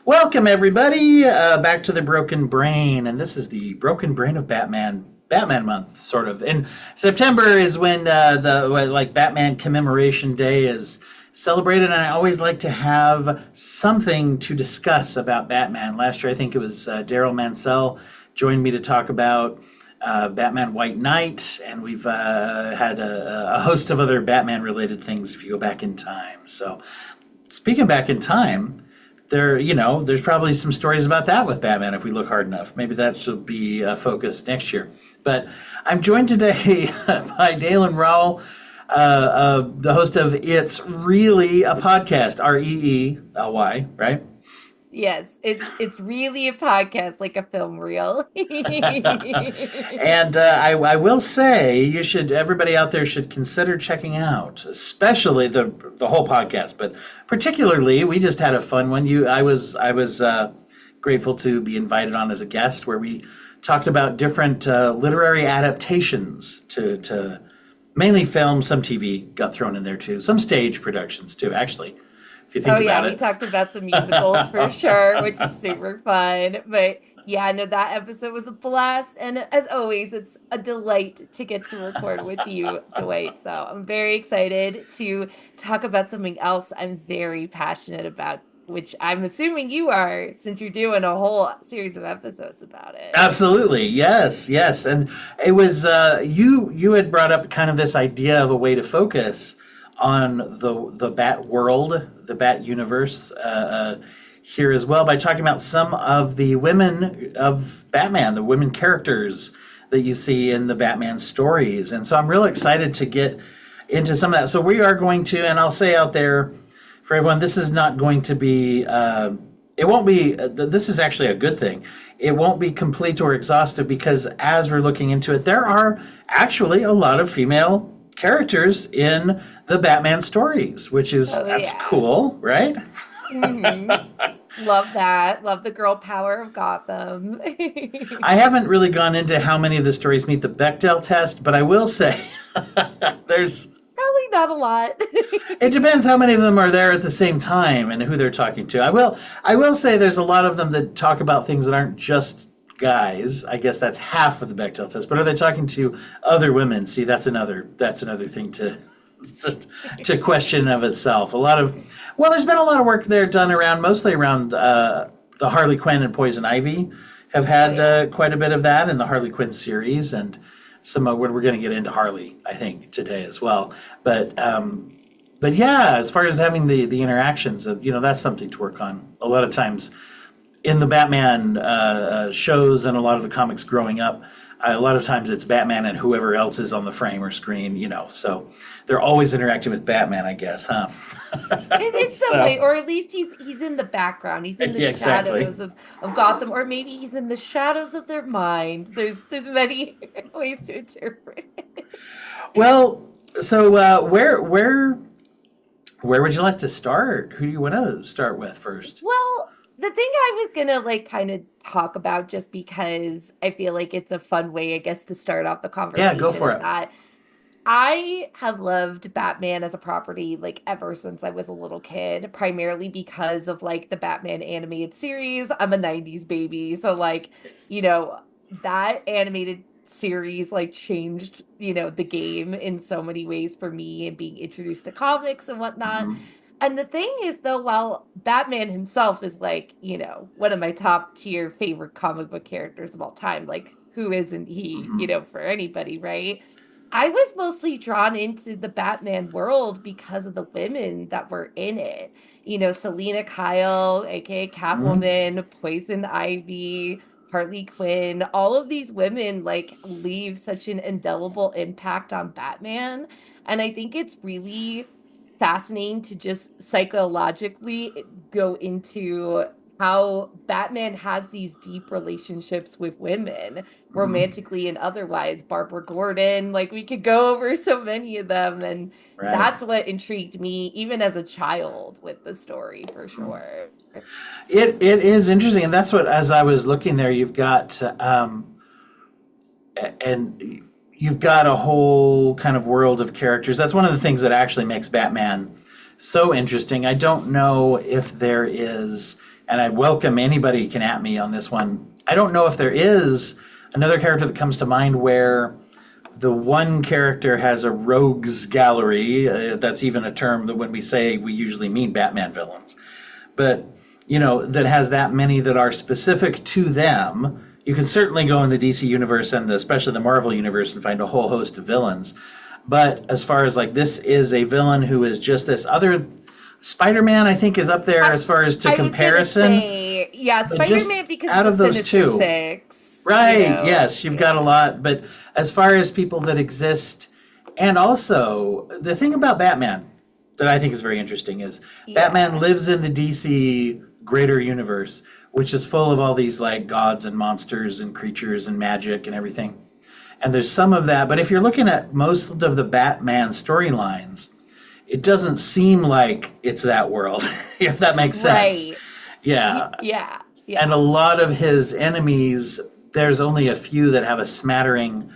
Welcome, everybody, back to the Broken Brain, and this is the Broken Brain of Batman month, sort of. And September is when Batman Commemoration Day is celebrated, and I always like to have something to discuss about Batman. Last year, I think it was Daryl Mansell joined me to talk about Batman White Knight, and we've had a host of other Batman-related things if you go back in time. So, speaking back in time. There's probably some stories about that with Batman if we look hard enough. Maybe that should be a focus next year. But I'm joined today by Dalin Rowell, the host of It's Really a Podcast, Reely, right? Yes, it's really a podcast, like a film reel. And I will say everybody out there should consider checking out, especially the whole podcast, but particularly we just had a fun one. I was grateful to be invited on as a guest where we talked about different literary adaptations to mainly film, some TV got thrown in there too, some stage productions too, actually, if you Oh think yeah, about we it. talked about some musicals for sure, which is super fun. But yeah, no, that episode was a blast. And as always, it's a delight to get to record with you, Dwight. So I'm very excited to talk about something else I'm very passionate about, which I'm assuming you are, since you're doing a whole series of episodes about it. Absolutely, yes, yes, and it was you had brought up kind of this idea of a way to focus on the Bat world, the Bat universe here as well by talking about some of the women of Batman, the women characters that you see in the Batman stories, and so I'm real excited to get into some of that. So we are going to, and I'll say out there for everyone, this is not going to be. It won't be. This is actually a good thing. It won't be complete or exhaustive because as we're looking into it, there are actually a lot of female characters in the Batman stories, which is Oh that's yeah. cool, right? hmm Love that. Love the girl power of Gotham. I haven't really gone into how many of the stories meet the Bechdel test, but I will say there's Probably not a lot. it depends how many of them are there at the same time and who they're talking to. I will say there's a lot of them that talk about things that aren't just guys. I guess that's half of the Bechdel test. But are they talking to other women? See, that's another thing to question of itself. There's been a lot of work there done around mostly around the Harley Quinn and Poison Ivy have Oh had yeah. quite a bit of that in the Harley Quinn series and some we're going to get into Harley, I think, today as well. But yeah, as far as having the interactions, that's something to work on. A lot of times in the Batman shows and a lot of the comics growing up, a lot of times it's Batman and whoever else is on the frame or screen, so they're always interacting with Batman, I guess, huh? In some way, So or at least he's in the background. He's in the yeah, exactly. shadows of Gotham, or maybe he's in the shadows of their mind. There's many ways to interpret it. Well, so where would you like to start? Who do you want to start with first? Well, the thing I was gonna like kind of talk about just because I feel like it's a fun way, I guess, to start off the Yeah, go conversation for is it. that I have loved Batman as a property like ever since I was a little kid, primarily because of like the Batman animated series. I'm a 90s baby, so like, you know, that animated series like changed, the game in so many ways for me and being introduced to comics and whatnot. Hmm. And the thing is, though, while Batman himself is like, one of my top tier favorite comic book characters of all time, like, who isn't he, Hmm. for anybody, right? I was mostly drawn into the Batman world because of the women that were in it. Selena Kyle, aka Hmm. Catwoman, Poison Ivy, Harley Quinn, all of these women like leave such an indelible impact on Batman. And I think it's really fascinating to just psychologically go into how Batman has these deep relationships with women, Hmm. romantically and otherwise. Barbara Gordon, like we could go over so many of them. And Right. that's what intrigued me, even as a child, with the story for sure. It is interesting, and that's what as I was looking there, and you've got a whole kind of world of characters. That's one of the things that actually makes Batman so interesting. I don't know if there is, and I welcome anybody can at me on this one. I don't know if there is another character that comes to mind where the one character has a rogues gallery. That's even a term that when we say, we usually mean Batman villains. But, that has that many that are specific to them. You can certainly go in the DC universe and especially the Marvel universe and find a whole host of villains. But as far as like, this is a villain who is just this other... Spider-Man, I think, is up there as far as to comparison. I was gonna say, yeah, Spider-Man because out of of the those Sinister two. Six. Right, yes, you've got a lot. But as far as people that exist, and also the thing about Batman that I think is very interesting is Batman lives in the DC greater universe, which is full of all these like gods and monsters and creatures and magic and everything. And there's some of that. But if you're looking at most of the Batman storylines, it doesn't seem like it's that world, if that makes sense. Right. Yeah. Yeah. And a lot of his enemies, there's only a few that have a smattering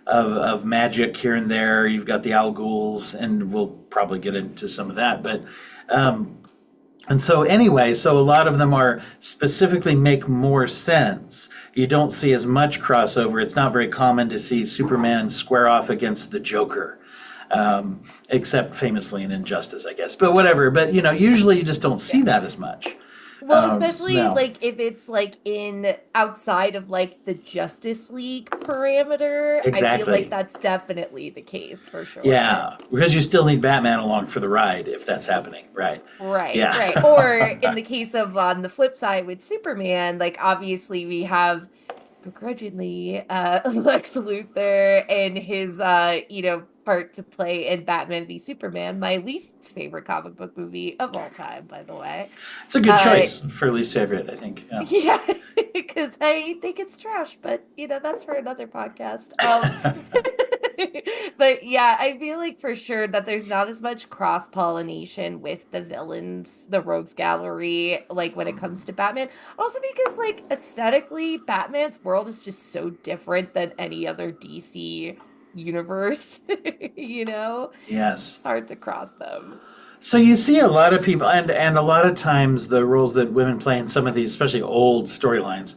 of magic here and there. You've got the Al Ghuls, and we'll probably get into some of that. But and so anyway, so a lot of them are specifically make more sense. You don't see as much crossover. It's not very common to see Superman square off against the Joker. Except famously in Injustice, I guess. But whatever. But, usually you just don't see that as much. Well, especially like if it's like in outside of like the Justice League parameter. Exactly. I feel like that's definitely the case for sure. Yeah, because you still need Batman along for the ride if that's happening. Right. Right. Yeah. Right. Or in the case of on the flip side with Superman, like obviously we have begrudgingly Lex Luthor and his part to play in Batman v Superman, my least favorite comic book movie of all time, by the way. It's a good choice for least favorite, I think. Yeah, because I think it's trash, but that's for another podcast. But yeah, I feel like for sure that there's not as much cross-pollination with the villains, the rogues gallery, like when it comes to Batman. Also because like aesthetically, Batman's world is just so different than any other DC universe. Yes. It's hard to cross them. So you see a lot of people, and a lot of times the roles that women play in some of these, especially old storylines,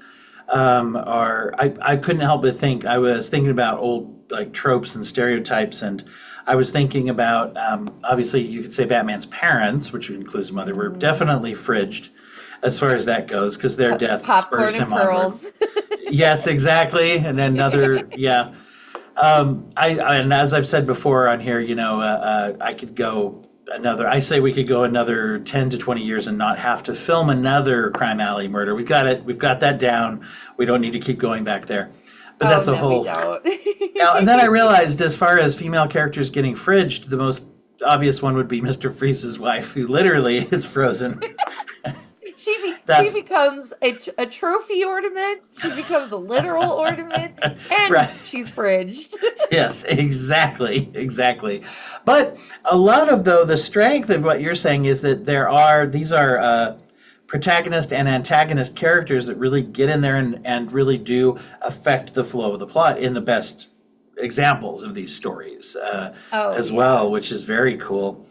are, I couldn't help but think, I was thinking about old like tropes and stereotypes, and I was thinking about, obviously you could say Batman's parents, which includes mother, were definitely fridged as far as that goes, because their death spurs him onward. Yes, exactly. And another, yeah. And as I've said before on here, I could go I say we could go another 10 to 20 years and not have to film another Crime Alley murder. We've got that down. We don't need to keep going back there. But that's a whole. Now, and then I realized, as far as female characters getting fridged, the most obvious one would be Mr. Freeze's wife, who literally is frozen. She becomes a trophy ornament. She becomes a literal ornament, and she's fridged. Yes, exactly. But a lot of the strength of what you're saying is that these are protagonist and antagonist characters that really get in there and really do affect the flow of the plot in the best examples of these stories well, which is very cool.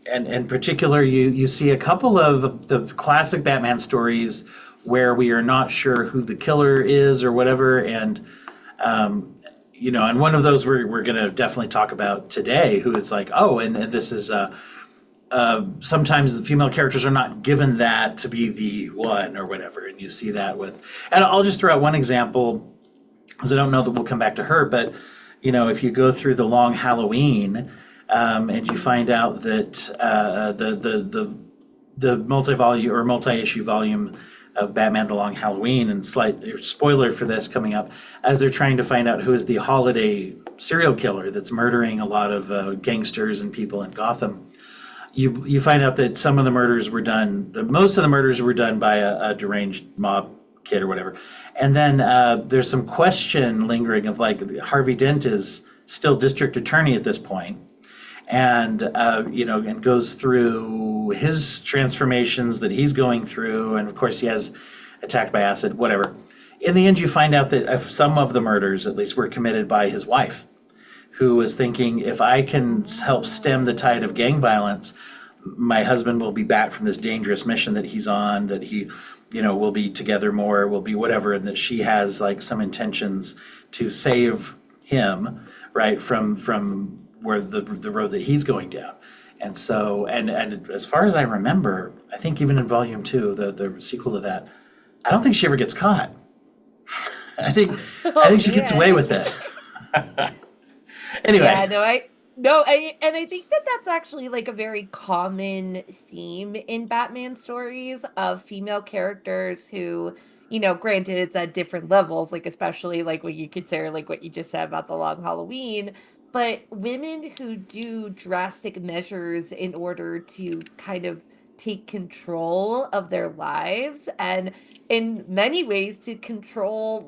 And in particular, you see a couple of the classic Batman stories where we are not sure who the killer is or whatever, and and one of those we're going to definitely talk about today, who is like, and this is sometimes the female characters are not given that to be the one or whatever, and you see that with, and I'll just throw out one example, because I don't know that we'll come back to her, but if you go through the Long Halloween. And you find out that the multi-volume or multi-issue volume of Batman: The Long Halloween, and slight spoiler for this coming up, as they're trying to find out who is the holiday serial killer that's murdering a lot of gangsters and people in Gotham, you find out that some of the murders were done, most of the murders were done by a deranged mob kid or whatever, and then there's some question lingering of like Harvey Dent is still district attorney at this point. And and goes through his transformations that he's going through, and of course he has attacked by acid, whatever. In the end, you find out that some of the murders, at least, were committed by his wife, who was thinking, if I can help stem the tide of gang violence, my husband will be back from this dangerous mission that he's on, that he, will be together more, will be whatever, and that she has like some intentions to save him, right, from where the road that he's going down. And so, and as far as I remember, I think even in volume two, the sequel to that, I don't think she ever gets caught. I think I Oh think she gets away man. with it. Anyway, Yeah, and I think that that's actually like a very common theme in Batman stories of female characters who, granted it's at different levels, like especially like when you consider like what you just said about the long Halloween, but women who do drastic measures in order to kind of take control of their lives and in many ways to control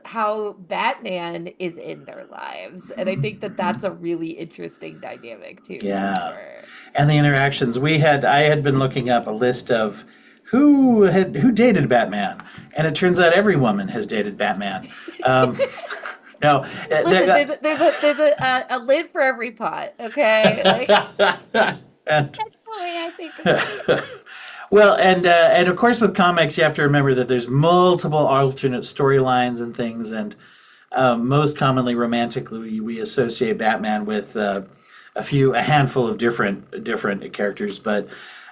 how Batman is in their lives. And I think that that's a really interesting dynamic too, for yeah, sure. and the interactions I had been looking up a list of who dated Batman, and it turns out every woman has dated Batman. Um, no, Listen, there's a lid for every pot, okay? Like and that's the way I think about it. well, and of course with comics you have to remember that there's multiple alternate storylines and things, and most commonly romantically we associate Batman with a handful of different characters, but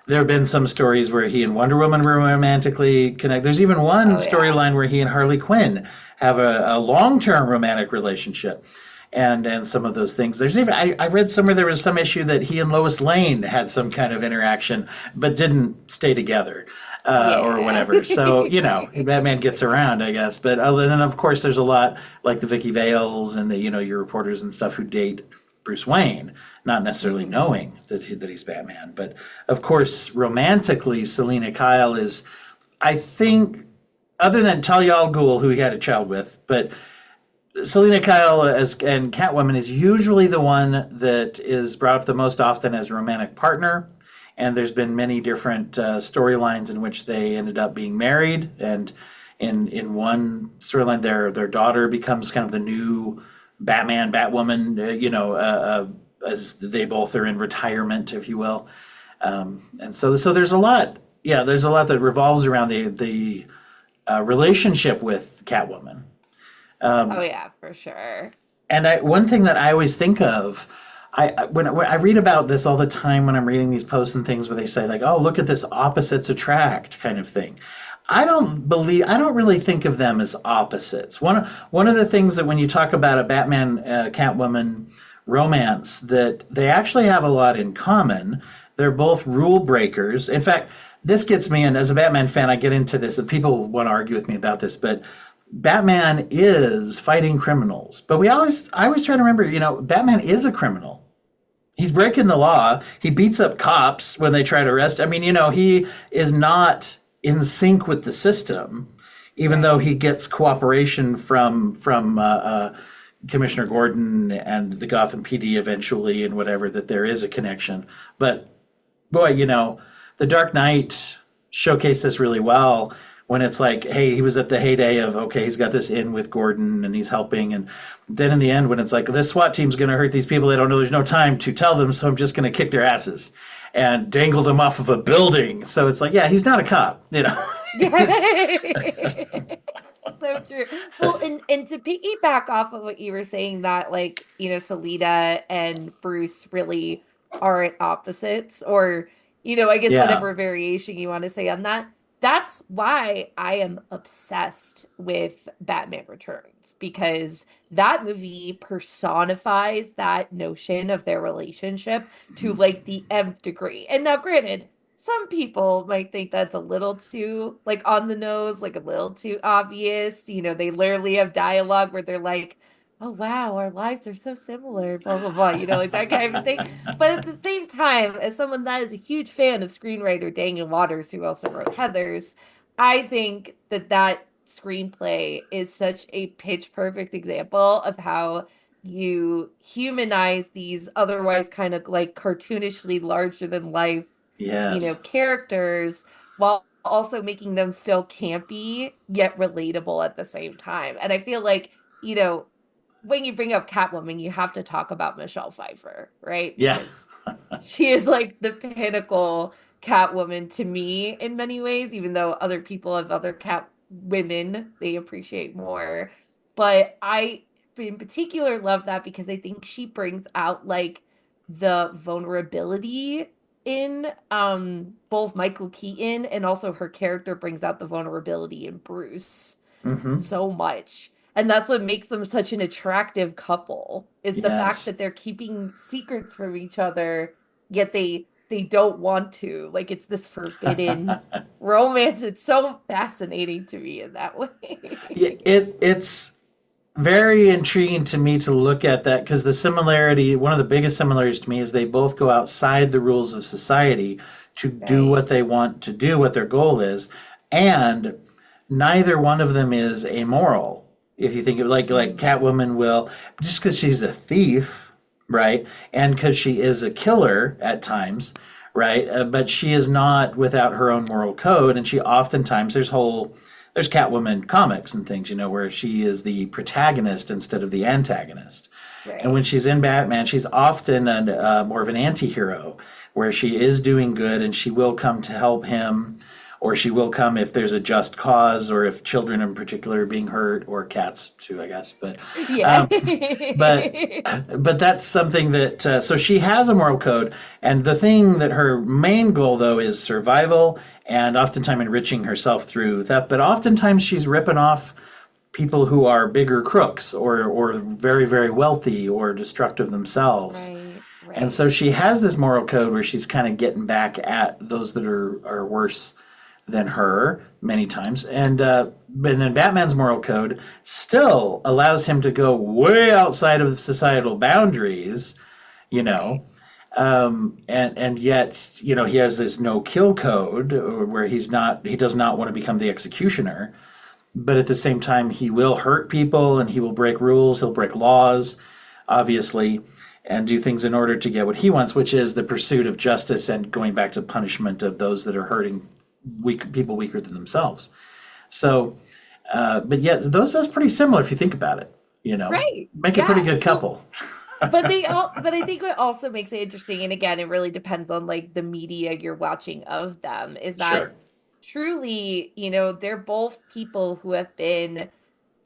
there have been some stories where he and Wonder Woman romantically connect. There's even one Oh yeah. storyline where he and Harley Quinn have a long-term romantic relationship, and some of those things. There's even I read somewhere there was some issue that he and Lois Lane had some kind of interaction, but didn't stay together. Or Yeah. whatever. So, Batman gets around, I guess. But other than, of course, there's a lot like the Vicky Vales and your reporters and stuff who date Bruce Wayne, not necessarily Mhm. knowing that he's Batman. But of course, romantically, Selena Kyle is, I think, other than Talia al Ghul, who he had a child with, but Selena Kyle and Catwoman is usually the one that is brought up the most often as a romantic partner. And there's been many different storylines in which they ended up being married. And in one storyline, their daughter becomes kind of the new Batman, Batwoman. As they both are in retirement, if you will. And so there's a lot. Yeah, there's a lot that revolves around the relationship with Catwoman. Oh Um, yeah, for sure. and one thing that I always think of, when I read about this all the time when I'm reading these posts and things where they say like, "Oh, look at this opposites attract" kind of thing. I don't really think of them as opposites. One of the things that when you talk about a Batman Catwoman romance, that they actually have a lot in common. They're both rule breakers. In fact, this gets me, and as a Batman fan, I get into this, and people want to argue with me about this, but Batman is fighting criminals. But I always try to remember, Batman is a criminal. He's breaking the law. He beats up cops when they try to arrest. I mean, he is not in sync with the system, even though Right. he gets cooperation from Commissioner Gordon and the Gotham PD eventually, and whatever, that there is a connection. But boy, the Dark Knight showcased this really well when it's like, hey, he was at the heyday of, okay, he's got this in with Gordon and he's helping. And then in the end, when it's like, this SWAT team's going to hurt these people, they don't know, there's no time to tell them, so I'm just going to kick their asses, and dangled them off of a building. So it's like, yeah, he's not a cop. He's, So true. Well, and to piggyback off of what you were saying, that like, Selena and Bruce really aren't opposites, or, I guess yeah, whatever variation you want to say on that. That's why I am obsessed with Batman Returns, because that movie personifies that notion of their relationship to like the nth degree. And now, granted, some people might think that's a little too like on the nose, like a little too obvious. They literally have dialogue where they're like, "Oh wow, our lives are so similar," blah blah blah, like that kind of thing. But at the same time, as someone that is a huge fan of screenwriter Daniel Waters, who also wrote Heathers, I think that that screenplay is such a pitch perfect example of how you humanize these otherwise kind of like cartoonishly larger than life yes, characters while also making them still campy yet relatable at the same time. And I feel like, when you bring up Catwoman, you have to talk about Michelle Pfeiffer, right? yeah, Because she is like the pinnacle Catwoman to me in many ways, even though other people have other cat women they appreciate more. But I, in particular, love that because I think she brings out like the vulnerability in both Michael Keaton, and also her character brings out the vulnerability in Bruce Hmm. so much. And that's what makes them such an attractive couple, is the fact Yes. that they're keeping secrets from each other, yet they don't want to. Like it's this forbidden romance. It's so fascinating to me in that Yeah, way. it's very intriguing to me to look at that because the similarity, one of the biggest similarities to me is they both go outside the rules of society to do Right. what they want to do, what their goal is, and neither one of them is amoral. If you think of like Mm, Catwoman will just because she's a thief, right, and because she is a killer at times, right, but she is not without her own moral code, and she oftentimes there's Catwoman comics and things, where she is the protagonist instead of the antagonist. And when right. she's in Batman, she's often more of an anti-hero, where she is doing good and she will come to help him, or she will come if there's a just cause, or if children in particular are being hurt, or cats too, I guess. Yeah. Um, but but that's something that so she has a moral code, and the thing that her main goal though is survival, and oftentimes enriching herself through theft. But oftentimes she's ripping off people who are bigger crooks, or very very wealthy, or destructive themselves. Right, And right. so she has this moral code where she's kind of getting back at those that are worse than her many times. And then Batman's moral code still allows him to go way outside of societal boundaries, you Right. know. And yet, he has this no kill code where he does not want to become the executioner, but at the same time, he will hurt people and he will break rules, he'll break laws, obviously, and do things in order to get what he wants, which is the pursuit of justice and going back to punishment of those that are hurting people weaker than themselves. So, but yeah, that's pretty similar if you think about it. Right. Make a pretty Yeah. good Well, couple. but I think what also makes it interesting, and again, it really depends on like the media you're watching of them, is Sure. that truly, they're both people who have been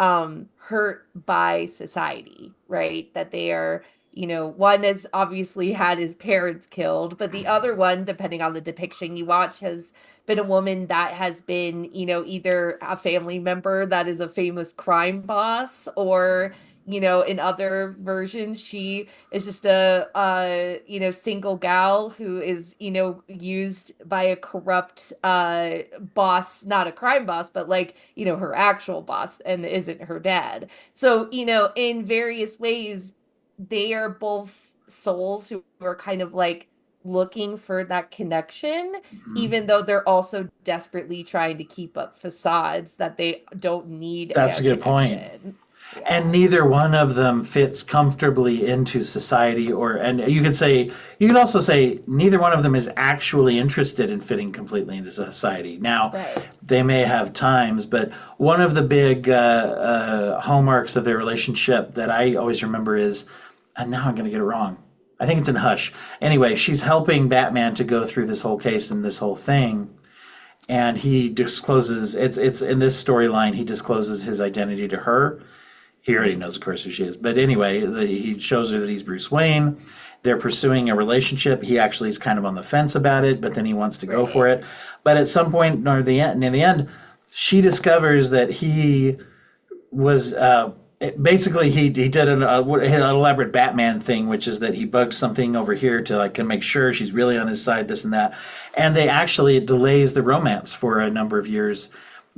hurt by society, right? That they are, one has obviously had his parents killed, but the other one, depending on the depiction you watch, has been a woman that has been, either a family member that is a famous crime boss, or in other versions, she is just single gal who is, used by a corrupt boss, not a crime boss, but like, her actual boss, and isn't her dad. So, in various ways, they are both souls who are kind of like looking for that connection, Mhm. even though they're also desperately trying to keep up facades that they don't need That's a a good point. connection. And Yeah. neither one of them fits comfortably into society, and you could also say neither one of them is actually interested in fitting completely into society. Now Right. they may have times, but one of the big hallmarks of their relationship that I always remember is, and now I'm going to get it wrong, I think it's in Hush. Anyway, she's helping Batman to go through this whole case and this whole thing, and he discloses, it's in this storyline, he discloses his identity to her. He already knows, of course, who she is. But anyway, he shows her that he's Bruce Wayne. They're pursuing a relationship. He actually is kind of on the fence about it, but then he wants to go for Right. it. But at some point, near the end, she discovers that he was basically he did an elaborate Batman thing, which is that he bugged something over here to like can make sure she's really on his side, this and that. And they actually it delays the romance for a number of years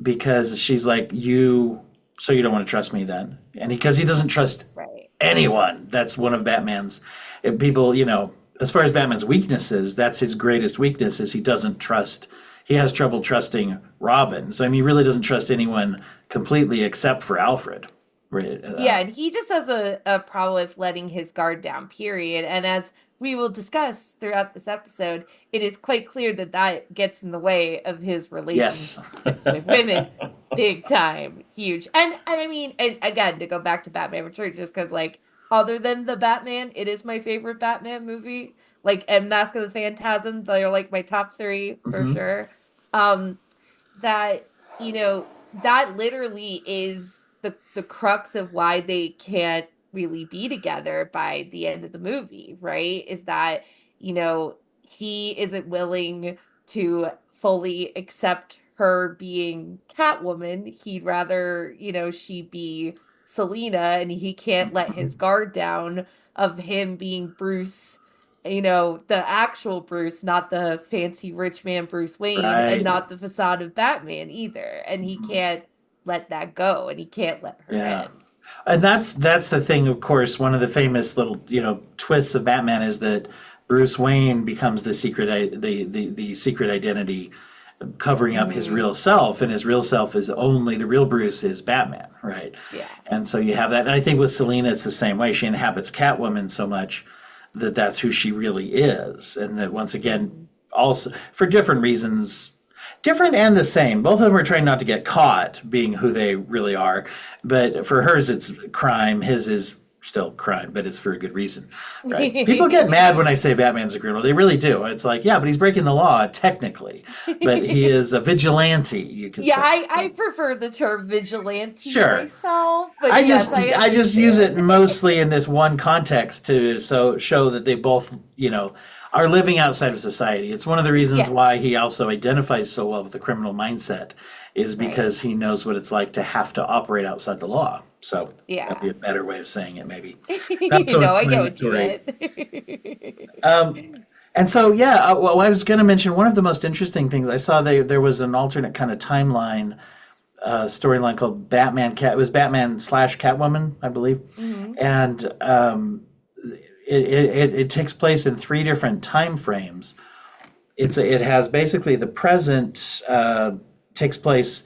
because she's like, so you don't want to trust me then, and because he doesn't trust Right. anyone. That's one of Batman's people. As far as Batman's weaknesses, that's his greatest weakness is he doesn't trust. He has trouble trusting Robin. So I mean, he really doesn't trust anyone completely except for Alfred. Right? Yeah, and he just has a problem with letting his guard down, period. And as we will discuss throughout this episode, it is quite clear that that gets in the way of his Yes. relationships with women, big time, huge. And I mean, and again, to go back to Batman Returns, just because like other than the Batman, it is my favorite Batman movie. like, and Mask of the Phantasm, they're like my top three for Hmm. sure. Um, that, that literally is the crux of why they can't really be together by the end of the movie, right? Is that, he isn't willing to fully accept her being Catwoman. He'd rather, she be Selina, and he can't let his guard down of him being Bruce, the actual Bruce, not the fancy rich man Bruce Wayne, and Right. not the facade of Batman either. And he Mhm. can't let that go, and he can't let her Yeah. in. And that's the thing, of course, one of the famous little, twists of Batman is that Bruce Wayne becomes the secret identity covering up his Hmm. real self, and his real self is only the real Bruce is Batman, right? Yeah. And so you have that. And I think with Selina it's the same way. She inhabits Catwoman so much that that's who she really is. And that once again, Hmm. also for different reasons, different and the same. Both of them are trying not to get caught being who they really are. But for hers, it's crime. His is still crime, but it's for a good reason, right? People get mad when I say Batman's a criminal. They really do. It's like, yeah, but he's breaking the law technically, but he is a vigilante, you could Yeah, say. I prefer the term vigilante Sure. myself, but I yes, just I I just use it understand. mostly in this one context to show that they both, are living outside of society. It's one of the reasons why Yes, he also identifies so well with the criminal mindset is right. because he knows what it's like to have to operate outside the law. So that'd be Yeah. a better way of saying it, maybe. Not so No, I get what you inflammatory. meant. Um, and so, yeah, well, I was going to mention one of the most interesting things I saw. There was an alternate kind of timeline storyline called Batman Cat. It was Batman slash Catwoman, I believe, Hmm. and it takes place in three different time frames. It has basically the present takes place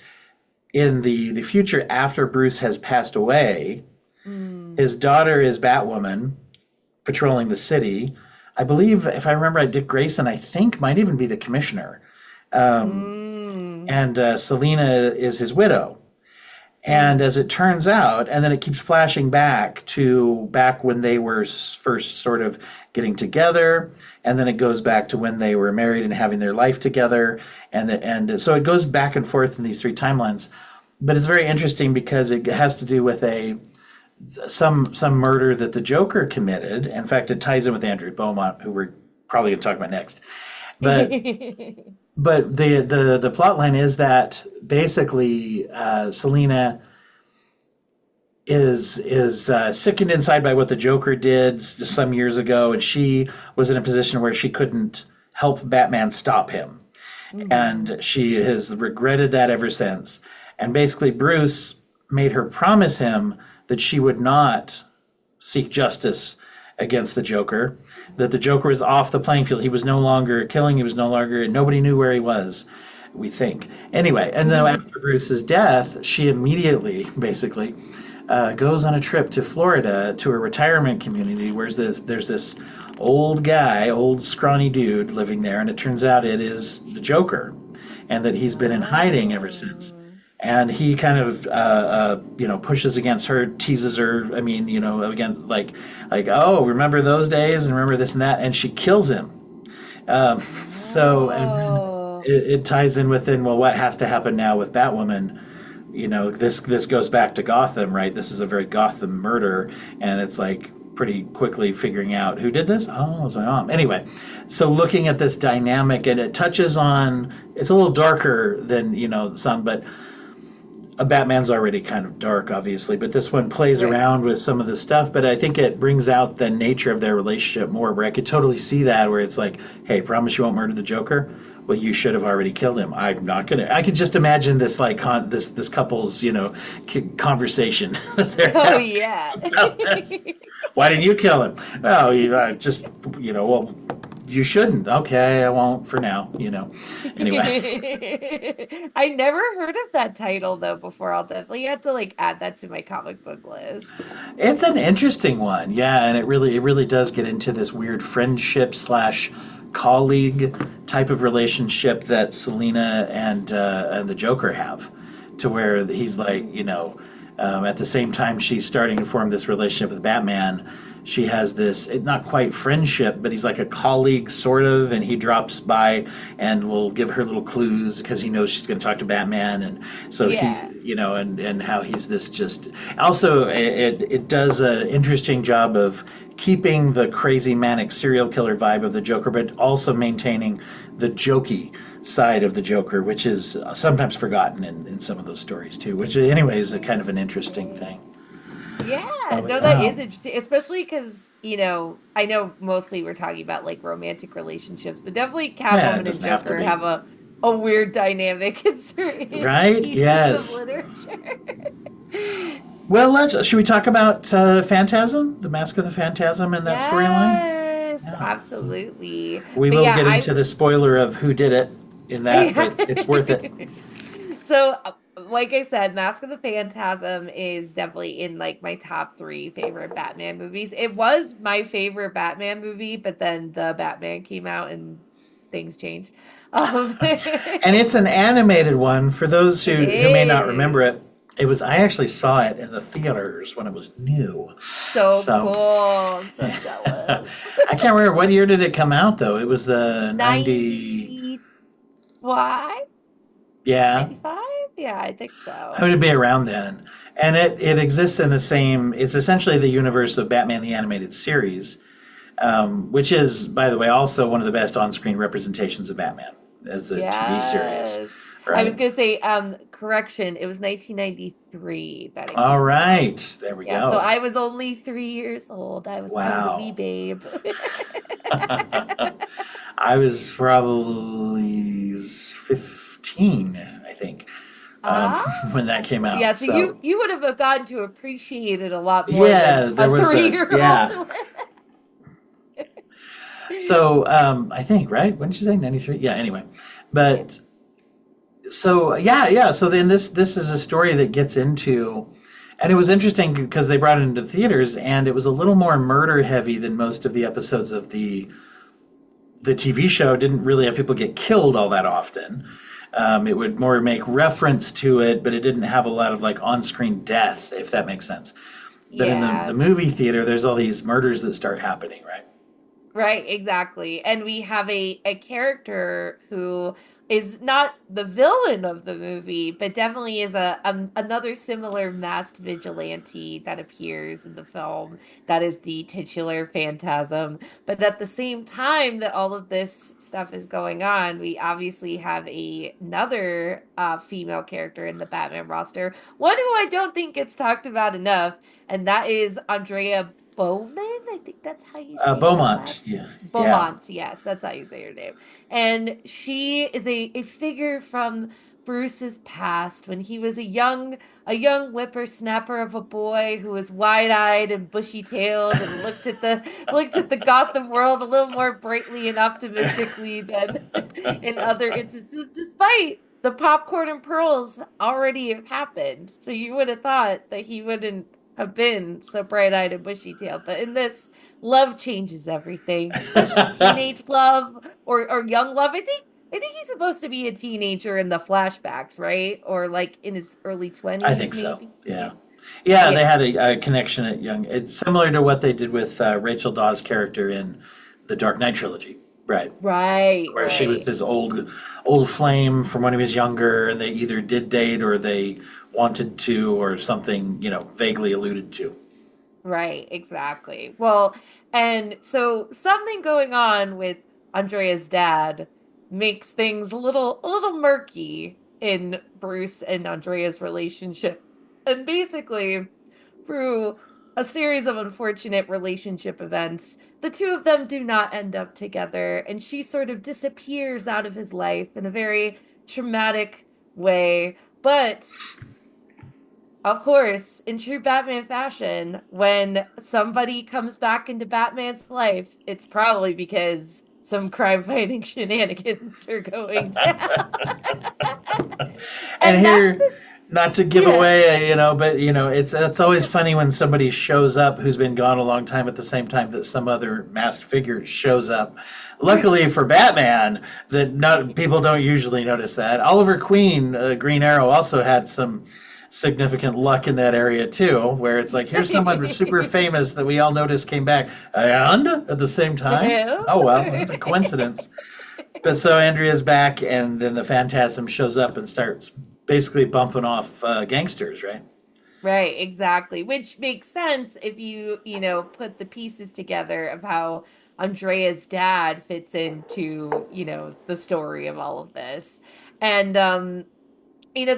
in the future after Bruce has passed away. Mm. His daughter is Batwoman patrolling the city. I believe, if I remember right, Dick Grayson, I think, might even be the commissioner. Um, Mm. and Selina is his widow. And Mm. as it turns out, and then it keeps flashing back to back when they were first sort of getting together, and then it goes back to when they were married and having their life together, and so it goes back and forth in these three timelines. But it's very interesting because it has to do with some murder that the Joker committed. In fact, it ties in with Andrea Beaumont, who we're probably going to talk about next. But the plot line is that basically Selina is sickened inside by what the Joker did some years ago, and she was in a position where she couldn't help Batman stop him, Hmm. and she has regretted that ever since. And basically, Bruce made her promise him that she would not seek justice against the Joker, that the Joker was off the playing field. He was no longer killing. He was no longer. Nobody knew where he was. We think anyway. And then after Bruce's death, she immediately, basically, goes on a trip to Florida to a retirement community where there's this old guy, old scrawny dude living there, and it turns out it is the Joker, and that he's been in hiding ever since. Oh. And he kind of, pushes against her, teases her. I mean, again, like, oh, remember those days, and remember this and that, and she kills him. So, and then Oh. it ties in within, well, what has to happen now with Batwoman? This goes back to Gotham, right? This is a very Gotham murder, and it's like pretty quickly figuring out who did this. Oh, it was my mom. Anyway, so looking at this dynamic, and it touches on. It's a little darker than some, but a Batman's already kind of dark, obviously, but this one plays Right. around with some of the stuff. But I think it brings out the nature of their relationship more, where I could totally see that, where it's like, hey, promise you won't murder the Joker. Well, you should have already killed him. I'm not gonna. I could just imagine this like this couple's conversation that they're Oh having yeah. about this. Why didn't you kill him? Well, just well, you shouldn't. Okay, I won't for now. Anyway. I never heard of that title though before. I'll definitely have to like add that to my comic book list. It's an interesting one, yeah, and it really does get into this weird friendship slash colleague type of relationship that Selina and the Joker have, to where he's like, At the same time, she's starting to form this relationship with Batman. She has this, not quite friendship, but he's like a colleague, sort of, and he drops by and will give her little clues because he knows she's going to talk to Batman. And so Yeah. and how he's this just. Also, it does an interesting job of keeping the crazy manic serial killer vibe of the Joker, but also maintaining the jokey side of the Joker, which is sometimes forgotten in some of those stories too. Which, anyway, is a kind of an interesting thing. Yeah, So no, that yeah, is interesting, especially because, I know mostly we're talking about like romantic relationships, but definitely yeah, it Catwoman and doesn't have to Joker be have a weird dynamic in certain right. pieces of Yes. literature. Well, let's. Should we talk about Phantasm, the Mask of the Phantasm, in that storyline? Yes, Yeah. absolutely. We But will yeah, get into the spoiler of who did it in that, Yeah. but it's worth it. So, like I said, Mask of the Phantasm is definitely in like my top three favorite Batman movies. It was my favorite Batman movie, but then the Batman came out and things changed. And It it's an animated one. For those who may not remember it, is it was I actually saw it in the theaters when it was new. so So cool. I'm so I jealous. can't remember what year did it come out though. It was the 90. 90 why? Yeah, 95? Yeah, I think so. it would be around then. And it exists in the same. It's essentially the universe of Batman the Animated Series, which is, by the way, also one of the best on-screen representations of Batman as a TV series, Yes. I was right? gonna say, correction, it was 1993 that it All came out. right, there we Yeah, so go. I was only 3 years old. I was a wee Wow. babe. I was probably 15, I think, um, Ah, when that came yeah, out. so So you would have gotten to appreciate it a lot more than yeah, there a was a 3-year-old yeah. would. So I think right. When did you say 93? Yeah. Anyway, Yeah. but so yeah. So then this is a story that gets into, and it was interesting because they brought it into theaters, and it was a little more murder heavy than most of the episodes of the TV show. Didn't really have people get killed all that often. It would more make reference to it, but it didn't have a lot of like on-screen death, if that makes sense. But in the Yeah. movie theater, there's all these murders that start happening, right? Right, exactly. And we have a character who is not the villain of the movie, but definitely is another similar masked vigilante that appears in the film. That is the titular Phantasm. But at the same time that all of this stuff is going on, we obviously have another female character in the Batman roster, one who I don't think gets talked about enough, and that is Andrea Bowman. I think that's how you say her Beaumont, last yeah, name. yeah. Beaumont, yes, that's how you say her name. And she is a figure from Bruce's past when he was a young whippersnapper of a boy who was wide-eyed and bushy-tailed and looked at the Gotham world a little more brightly and optimistically than in other instances, despite the popcorn and pearls already have happened. So you would have thought that he wouldn't have been so bright-eyed and bushy-tailed. But in this, love changes everything, especially teenage love or young love. I think he's supposed to be a teenager in the flashbacks, right? Or like in his early I 20s, think so. maybe. Yeah, yeah. They Yeah. had a connection at young. It's similar to what they did with Rachel Dawes' character in the Dark Knight trilogy, right? Right, Where she was right. his old flame from when he was younger, and they either did date or they wanted to, or something, vaguely alluded to. Right, exactly. Well, and so something going on with Andrea's dad makes things a little murky in Bruce and Andrea's relationship. And basically, through a series of unfortunate relationship events, the two of them do not end up together, and she sort of disappears out of his life in a very traumatic way. But of course, in true Batman fashion, when somebody comes back into Batman's life, it's probably because some crime fighting shenanigans are going down. And And that's here, the, not to give yeah. away, but it's always funny when somebody shows up who's been gone a long time at the same time that some other masked figure shows up. Luckily for Batman, that not people don't usually notice that. Oliver Queen, Green Arrow, also had significant luck in that area too, where it's like, here's someone super famous that we all noticed came back, and at the same time, oh well, that's a coincidence. But so Andrea's back, and then the Phantasm shows up and starts basically bumping off gangsters, right? Right, exactly. Which makes sense if put the pieces together of how Andrea's dad fits into, the story of all of this. And the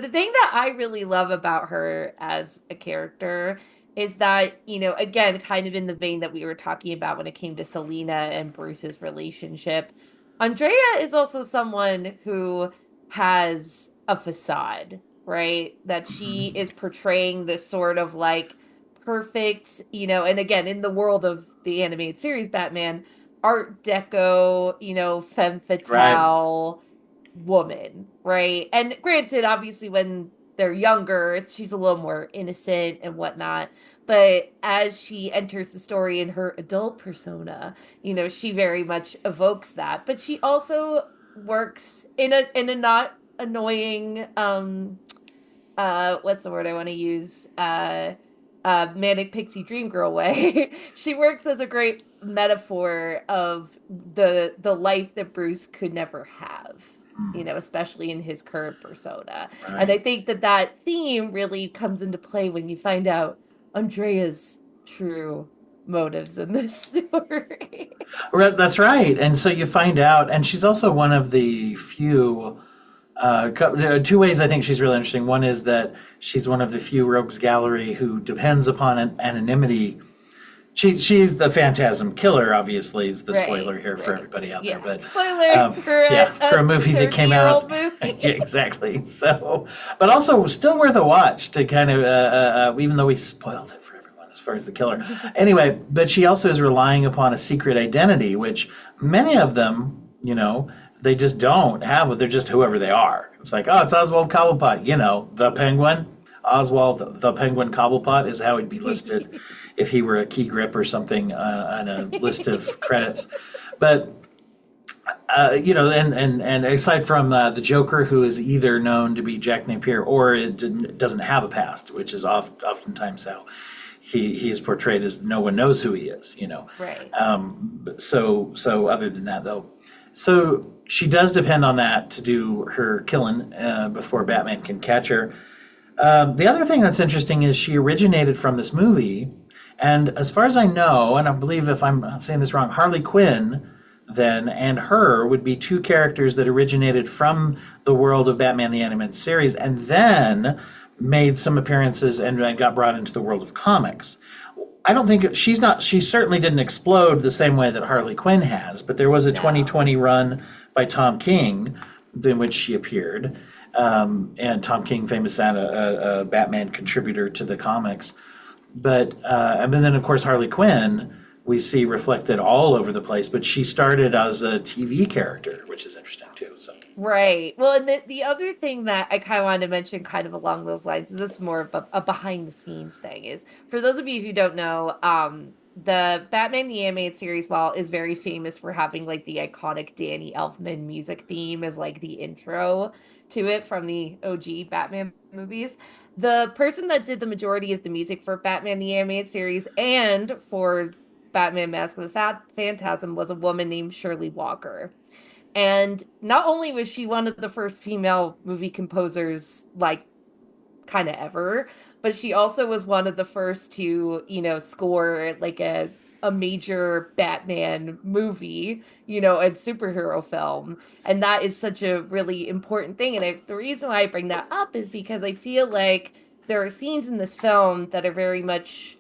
thing that I really love about her as a character is that, again, kind of in the vein that we were talking about when it came to Selena and Bruce's relationship, Andrea is also someone who has a facade, right? That she Mm-hmm. is portraying this sort of like perfect, and again, in the world of the animated series Batman, Art Deco, femme Right. fatale woman, right? And granted, obviously, when they're younger, she's a little more innocent and whatnot. But as she enters the story in her adult persona, she very much evokes that. But she also works in a not annoying what's the word I want to use? Manic pixie dream girl way. She works as a great metaphor of the life that Bruce could never have, Mm, especially in his current persona. And right. I think that theme really comes into play when you find out Andrea's true motives in this story. Right, that's right. And so you find out, and she's also one of the few. There are two ways I think she's really interesting. One is that she's one of the few rogues gallery who depends upon anonymity. She's the Phantasm Killer, obviously, is the spoiler Right, here for right. everybody out there. Yeah. But Spoiler for yeah, for a a movie that came 30-year-old out, movie. yeah, exactly. So, but also still worth a watch to kind of, even though we spoiled it for everyone as far as the killer. Anyway, but she also is relying upon a secret identity, which many of them, they just don't have. They're just whoever they are. It's like, oh, it's Oswald Cobblepot, the Penguin. Oswald the Penguin Cobblepot is how he'd be listed if he were a key grip or something on a list of credits. But and aside from the Joker, who is either known to be Jack Napier or it doesn't have a past, which is oftentimes how he is portrayed as no one knows who he is. Right. So other than that though, so she does depend on that to do her killing before Batman can catch her. The other thing that's interesting is she originated from this movie, and as far as I know, and I believe if I'm not saying this wrong, Harley Quinn then and her would be two characters that originated from the world of Batman the Animated Series and then made some appearances and got brought into the world of comics. I don't think she certainly didn't explode the same way that Harley Quinn has, but there was a No. 2020 run by Tom King in which she appeared. And Tom King, famous a Batman contributor to the comics. But and then of course Harley Quinn we see reflected all over the place. But she started as a TV character, which is interesting too. So Right. Well, and the other thing that I kind of wanted to mention, kind of along those lines, this is more of a behind the scenes thing, is for those of you who don't know, the Batman the Animated Series, while is very famous for having like the iconic Danny Elfman music theme as like the intro to it from the OG Batman movies, the person that did the majority of the music for Batman the Animated Series and for Batman Mask of the Phantasm was a woman named Shirley Walker. And not only was she one of the first female movie composers, like, kind of ever, but she also was one of the first to, score like a major Batman movie, a superhero film. And that is such a really important thing. And the reason why I bring that up is because I feel like there are scenes in this film that are very much,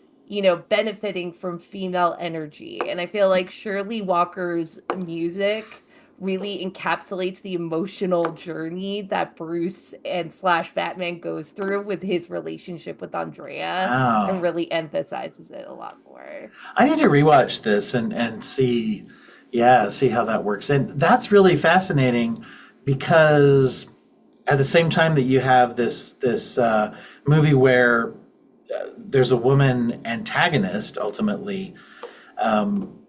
benefiting from female energy. And I feel like Shirley Walker's music really encapsulates the emotional journey that Bruce and slash Batman goes through with his relationship with Andrea and wow, really emphasizes it a lot more. I need to rewatch this and see, yeah, see how that works. And that's really fascinating because at the same time that you have this movie where there's a woman antagonist ultimately,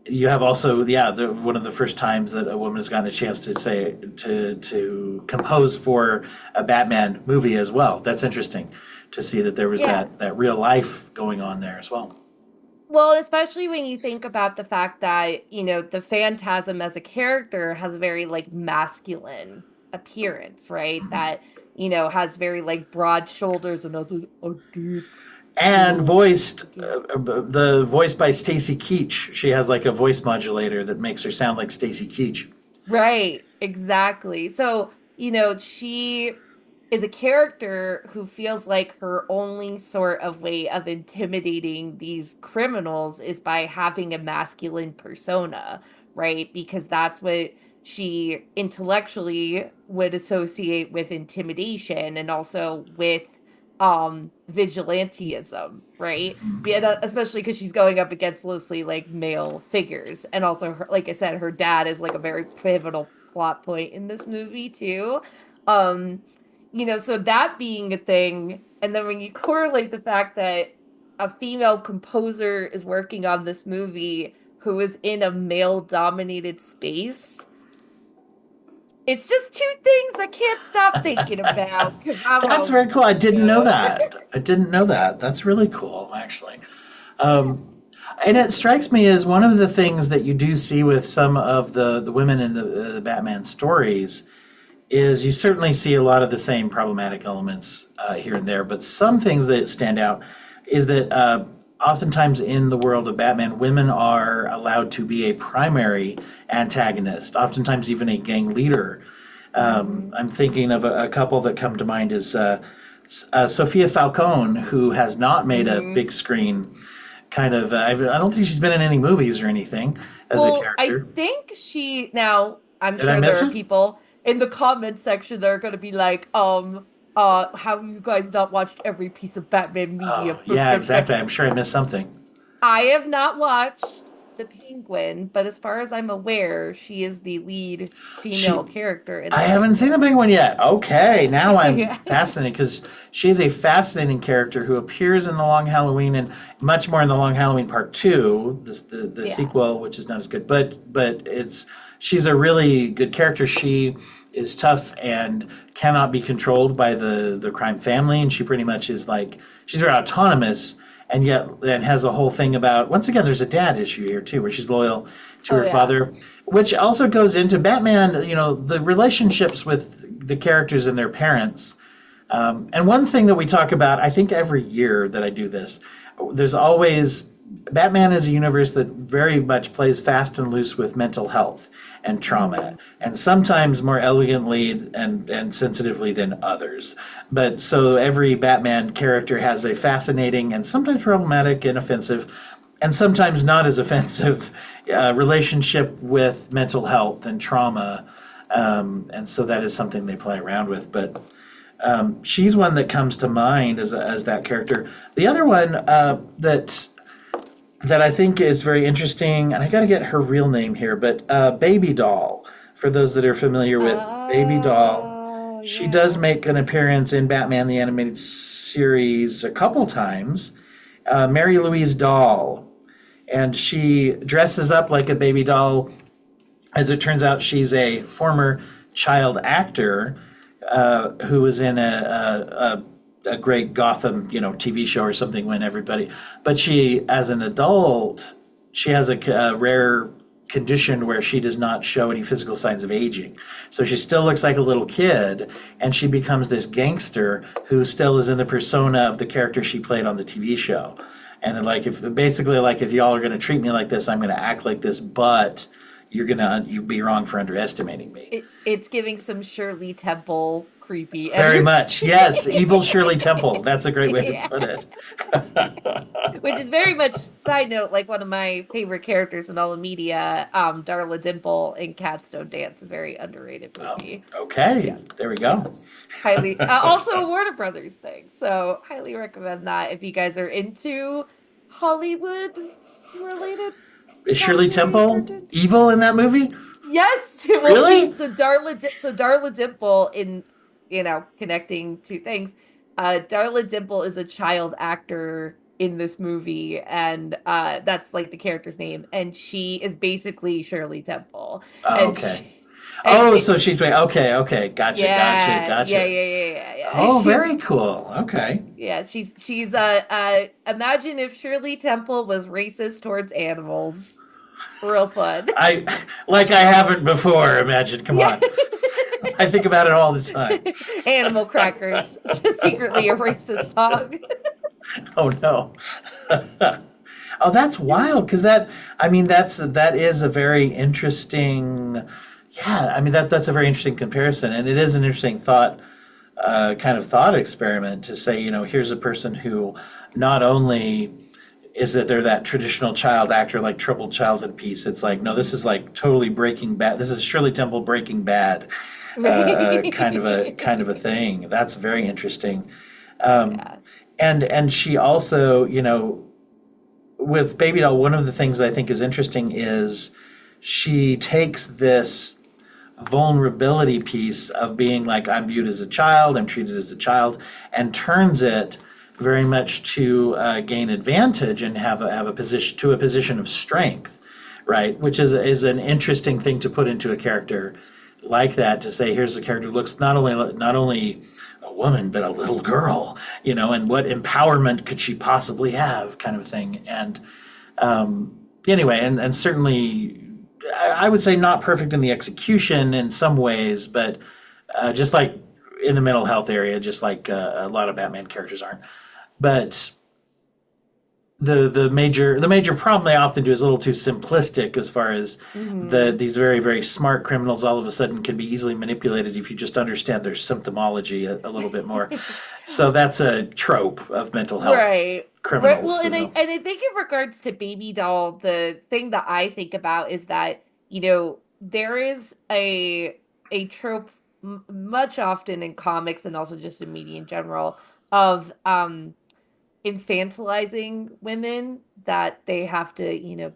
you have also, yeah, one of the first times that a woman has gotten a chance to say to compose for a Batman movie as well. That's interesting to see that there was Yeah. that real life going on there as well. Well, especially when you think about the fact that, the Phantasm as a character has a very like masculine appearance, right? That, has very like broad shoulders and has a deep, And voiced deep. the voice by Stacy Keach. She has like a voice modulator that makes her sound like Stacy Keach. Right, exactly. So, she is a character who feels like her only sort of way of intimidating these criminals is by having a masculine persona, right? Because that's what she intellectually would associate with intimidation and also with vigilantism, right? Especially because she's going up against mostly like male figures, and also her, like I said, her dad is like a very pivotal plot point in this movie too. Um, so that being a thing, and then when you correlate the fact that a female composer is working on this movie who is in a male-dominated space, it's just two things I can't stop thinking about because I'm That's a, very cool. I didn't know yeah. that. I didn't know that. That's really cool, actually. Um, and it strikes me as one of the things that you do see with some of the women in the Batman stories is you certainly see a lot of the same problematic elements here and there, but some things that stand out is that oftentimes in the world of Batman, women are allowed to be a primary antagonist, oftentimes even a gang leader. Mhm. I'm thinking of a couple that come to mind is Sophia Falcone, who has not made a Mhm. big screen kind of. I don't think she's been in any movies or anything as a Well, I character. think she now, I'm Did I sure miss there are her? people in the comments section that are going to be like, have you guys not watched every piece of Batman media? Oh, yeah, exactly. I'm sure I missed something. I have not watched The Penguin, but as far as I'm aware, she is the lead female She, character in I The haven't seen the Penguin. Penguin yet. Okay, Yeah. now I'm Yeah. fascinated because she's a fascinating character who appears in the Long Halloween and much more in the Long Halloween Part Two, the Yeah. sequel, which is not as good. But it's she's a really good character. She is tough and cannot be controlled by the crime family, and she pretty much is like she's very autonomous. And yet, and has a whole thing about once again, there's a dad issue here too, where she's loyal to Oh, her yeah. father, which also goes into Batman, the relationships with the characters and their parents. And one thing that we talk about, I think every year that I do this, there's always Batman is a universe that very much plays fast and loose with mental health and trauma, Mhm. and sometimes more elegantly and sensitively than others. But so every Batman character has a fascinating and sometimes problematic and offensive and sometimes not as offensive relationship with mental health and trauma. And so that is something they play around with. But she's one that comes to mind as that character. The other one that I think is very interesting, and I got to get her real name here, but Baby Doll. For those that are familiar with Baby Doll, Oh, she does yeah. make an appearance in Batman the Animated Series a couple times. Mary Louise Doll, and she dresses up like a baby doll. As it turns out, she's a former child actor who was in a great Gotham, TV show or something when everybody. But she, as an adult, she has a rare condition where she does not show any physical signs of aging. So she still looks like a little kid, and she becomes this gangster who still is in the persona of the character she played on the TV show. And like if y'all are gonna treat me like this, I'm gonna act like this, but you'd be wrong for underestimating me. It's giving some Shirley Temple creepy Very energy. much. Yes, evil Shirley Temple. That's a great way to Yeah. put it. Which is very much, side note, like one of my favorite characters in all the media, Darla Dimple in Cats Don't Dance, a very underrated Oh, movie. okay, Yes, there we go. yes. Highly, also a Warner Brothers thing. So highly recommend that if you guys are into Hollywood related Is Shirley cartoony Temple cartoons. evil in that movie? Yes. Well, Really? Darla Dimple in, connecting two things. Darla Dimple is a child actor in this movie, and that's like the character's name, and she is basically Shirley Temple, Oh, and okay. and Oh, so she's okay, okay. Gotcha, gotcha, yeah, yeah, gotcha. yeah, yeah, yeah, yeah. Oh, very cool. Okay. She's imagine if Shirley Temple was racist towards animals. Real fun. I like I haven't before, imagine. Come Yeah. on. I think about it all the time. Animal Crackers, secretly a racist song. Oh no. Oh, that's wild because I mean that is a very interesting yeah, I mean that's a very interesting comparison and it is an interesting kind of thought experiment to say, here's a person who not only is that they're that traditional child actor like troubled childhood piece. It's like, no, this is like totally Breaking Bad. This is Shirley Temple Breaking Bad, kind of a thing. That's very interesting. Um, Yeah. and she also, with Baby Doll, one of the things I think is interesting is she takes this vulnerability piece of being like I'm viewed as a child, I'm treated as a child, and turns it very much to gain advantage and have a position of strength, right? Which is an interesting thing to put into a character like that to say here's a character who looks not only a woman but a little girl, and what empowerment could she possibly have, kind of thing. And anyway, and certainly I would say not perfect in the execution in some ways, but just like in the mental health area, just like a lot of Batman characters aren't. But the major problem they often do is a little too simplistic as far as Hmm. these very very smart criminals all of a sudden can be easily manipulated if you just understand their symptomology a little bit more. So that's a trope of mental health Right. Right. criminals. Well, and So. I think in regards to Baby Doll, the thing that I think about is that, there is a trope much often in comics and also just in media in general of infantilizing women, that they have to,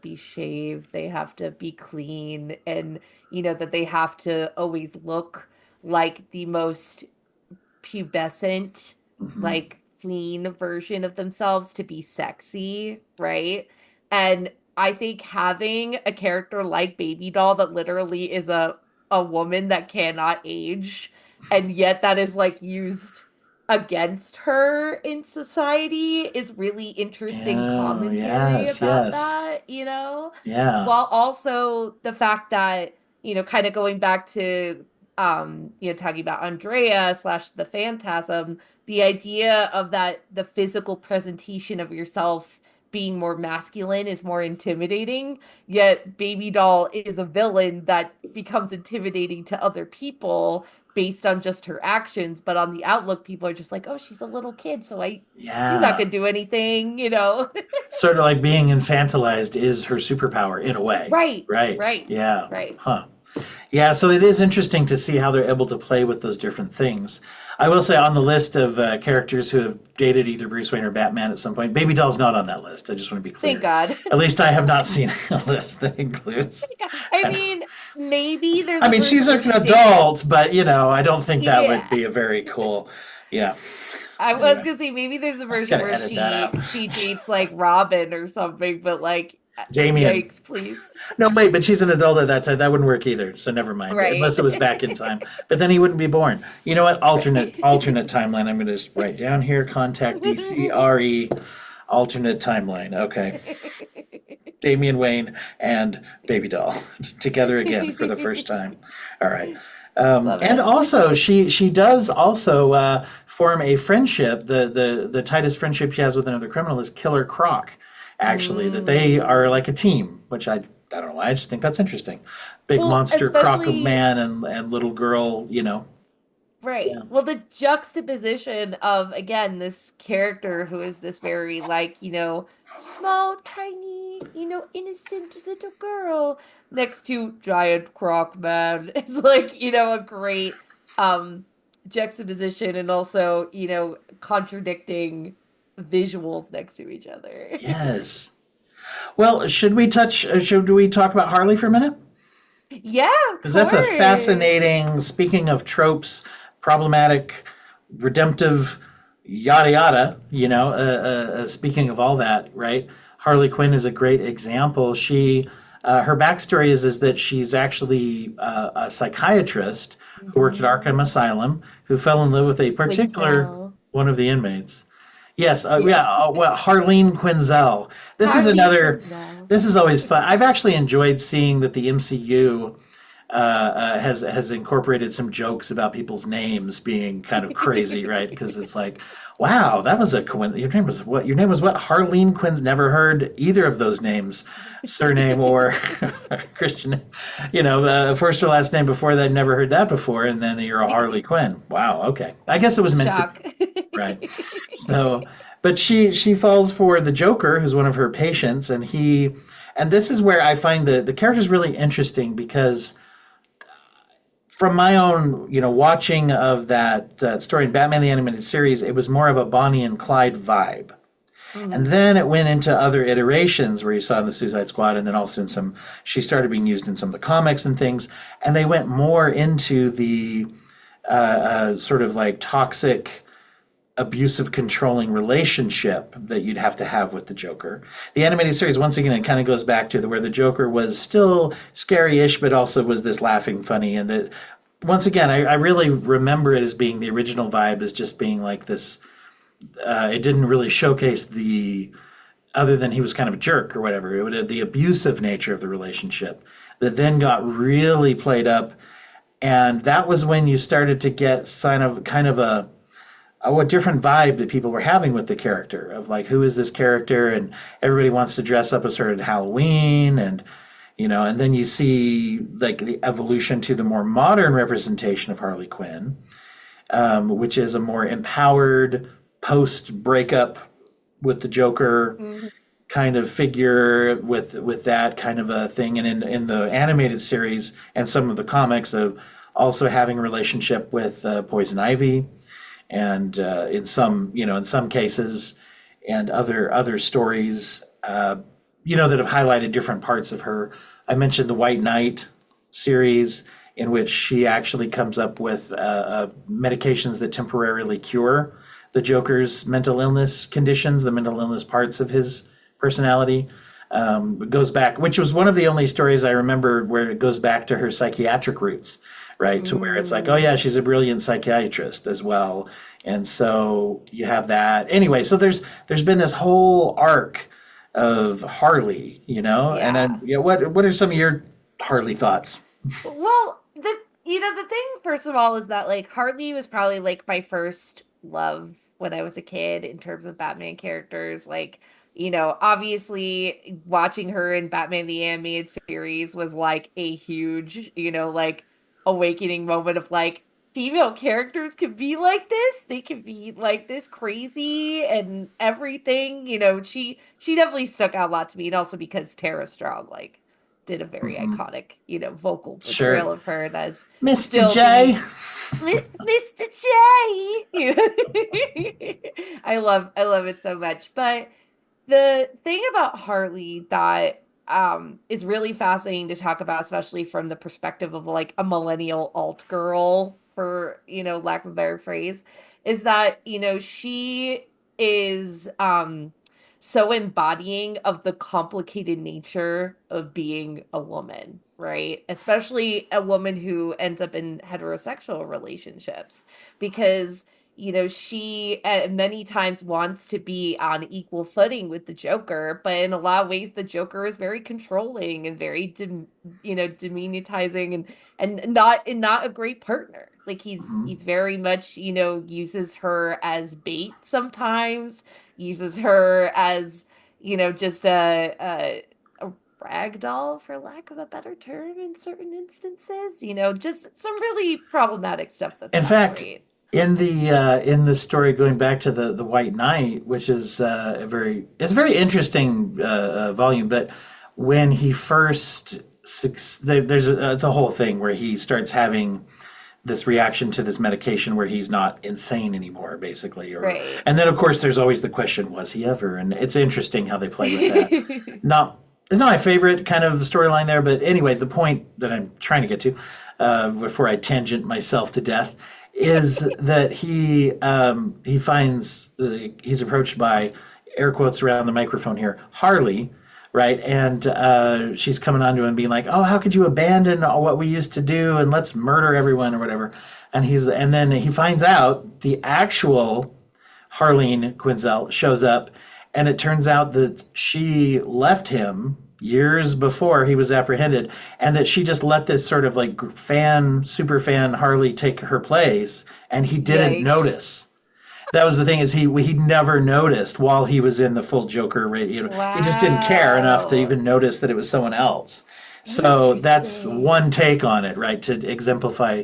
be shaved, they have to be clean, and that they have to always look like the most pubescent, Mhm. like clean version of themselves to be sexy, right? And I think having a character like Baby Doll that literally is a woman that cannot age, and yet that is like used against her in society, is really interesting Oh, commentary yes, about yes. that, Yeah. while also the fact that, kind of going back to talking about Andrea slash the phantasm, the idea of that the physical presentation of yourself being more masculine is more intimidating, yet Baby Doll is a villain that becomes intimidating to other people based on just her actions, but on the outlook, people are just like, oh, she's a little kid, so she's not Yeah. gonna do anything. Sort of like being infantilized is her superpower in a way. Right, Right. right, Yeah. right. Huh. Yeah, so it is interesting to see how they're able to play with those different things. I will say on the list of characters who have dated either Bruce Wayne or Batman at some point, Baby Doll's not on that list. I just want to be Thank clear. God. At least I have not seen a list that includes. I mean, maybe there's I a mean, she's version where like an she dates. adult, but I don't think that would Yeah, be a very cool. Yeah. I was Anyway, gonna say maybe there's a I version gotta where edit that out. she dates like Robin or something, but like, Damien. yikes, please. No, wait, but she's an adult at that time. That wouldn't work either. So never mind. Right. Unless it was back in time. But then he wouldn't be born. You know what? Alternate timeline. I'm going to just write down here. Contact DCRE. Alternate timeline. Okay. Damian Wayne and Baby Doll together again for the first time. All right. Love And it. also, she does also form a friendship. The tightest friendship she has with another criminal is Killer Croc. Actually, that they are Mm. like a team, which I don't know why. I just think that's interesting. Big Well, monster Croc especially man and little girl. right. Yeah. Well, the juxtaposition of, again, this character who is this very, like, small, tiny, innocent little girl next to giant croc man is like, a great um juxtaposition, and also, contradicting visuals next to each other. Yes. Well, should we talk about Harley for a minute? Yeah, of Because that's a fascinating, course. speaking of tropes, problematic, redemptive, yada yada. Speaking of all that, right? Harley Quinn is a great example. Her backstory is that she's actually a psychiatrist who worked at Arkham Hmm. Asylum, who fell in love with a particular Quinzel. one of the inmates. Yes, yeah, Yes. well, Harleen Quinzel. This is Harley another. Quinzel. This is always fun. I've actually enjoyed seeing that the MCU has incorporated some jokes about people's names being kind of crazy, right? Because it's like, wow, that was a coincidence. Your name was what? Your name was what? Harleen Quinn's never heard either of those names, surname or Christian. First or last name before that. Never heard that before, and then you're a Harley Quinn. Wow. Okay. I guess it was meant to be, Shock. right? So, but she falls for the Joker, who's one of her patients, and this is where I find the character's really interesting because from my own, watching of that story in Batman the Animated Series, it was more of a Bonnie and Clyde vibe. And Mhm. then it went into other iterations where you saw the Suicide Squad, and then also she started being used in some of the comics and things, and they went more into the sort of like toxic, abusive, controlling relationship that you'd have to have with the Joker. The animated series, once again, it kind of goes back to where the Joker was still scary-ish, but also was this laughing funny, and that once again, I really remember it as being the original vibe as just being like this. It didn't really showcase other than he was kind of a jerk or whatever. It would the abusive nature of the relationship that then got really played up, and that was when you started to get kind of a different vibe that people were having with the character of like, who is this character, and everybody wants to dress up as her at Halloween, and then you see like the evolution to the more modern representation of Harley Quinn, which is a more empowered post breakup with the Joker Mhm. kind of figure with that kind of a thing, and in the animated series and some of the comics of also having a relationship with Poison Ivy, and in some cases, and other stories, that have highlighted different parts of her. I mentioned the White Knight series, in which she actually comes up with medications that temporarily cure the Joker's mental illness conditions, the mental illness parts of his personality. It goes back, which was one of the only stories I remember where it goes back to her psychiatric roots, right? To where it's like, oh Mm. yeah, she's a brilliant psychiatrist as well, and so you have that. Anyway, so there's been this whole arc of Harley, and Yeah. then yeah, what are some of your Harley thoughts? Well, the thing first of all is that like Harley was probably like my first love when I was a kid in terms of Batman characters. Like, obviously watching her in Batman the Animated Series was like a huge, like awakening moment of like female characters can be like this. They can be like this crazy and everything. She definitely stuck out a lot to me, and also because Tara Strong like did a very Hmm. iconic, vocal Sure, portrayal of her that's Mr. still J. being Mr. J. I love it so much. But the thing about Harley that is really fascinating to talk about, especially from the perspective of like a millennial alt girl, for lack of a better phrase, is that she is so embodying of the complicated nature of being a woman, right? Especially a woman who ends up in heterosexual relationships, because she many times wants to be on equal footing with the Joker, but in a lot of ways, the Joker is very controlling and very, demonetizing, and not a great partner. Like he's Mhm. very much, uses her as bait sometimes, uses her as, just a rag doll, for lack of a better term, in certain instances. Just some really problematic stuff that's In not fact, great. in the story, going back to the White Knight, which is it's a very interesting volume, but when he first it's a whole thing where he starts having this reaction to this medication where he's not insane anymore, basically, Right. and then of course there's always the question, was he ever? And it's interesting how they play with that. Not It's not my favorite kind of storyline there, but anyway, the point that I'm trying to get to, before I tangent myself to death, is that he finds he's approached by, air quotes around the microphone here, Harley, right? And she's coming on to him being like, "Oh, how could you abandon what we used to do and let's murder everyone or whatever?" And then he finds out the actual Harleen Quinzel shows up, and it turns out that she left him years before he was apprehended, and that she just let this sort of like super fan Harley take her place, and he didn't Yikes. notice. That was the thing, is he never noticed while he was in the full Joker. He just didn't care enough to Wow. even notice that it was someone else. So that's Interesting. one take on it, right? To exemplify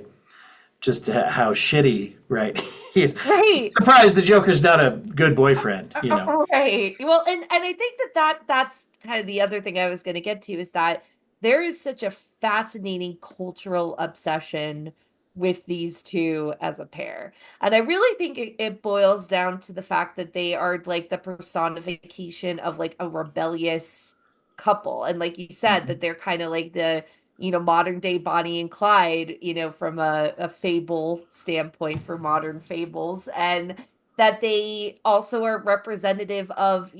just how shitty, right? He's Right. surprised the Joker's not a good boyfriend. Right. Well, and I think that's kind of the other thing I was going to get to is that there is such a fascinating cultural obsession with these two as a pair. And I really think it boils down to the fact that they are like the personification of like a rebellious couple. And like you said, Mhm. that they're kind of like the, modern day Bonnie and Clyde, from a fable standpoint for modern fables. And that they also are representative of,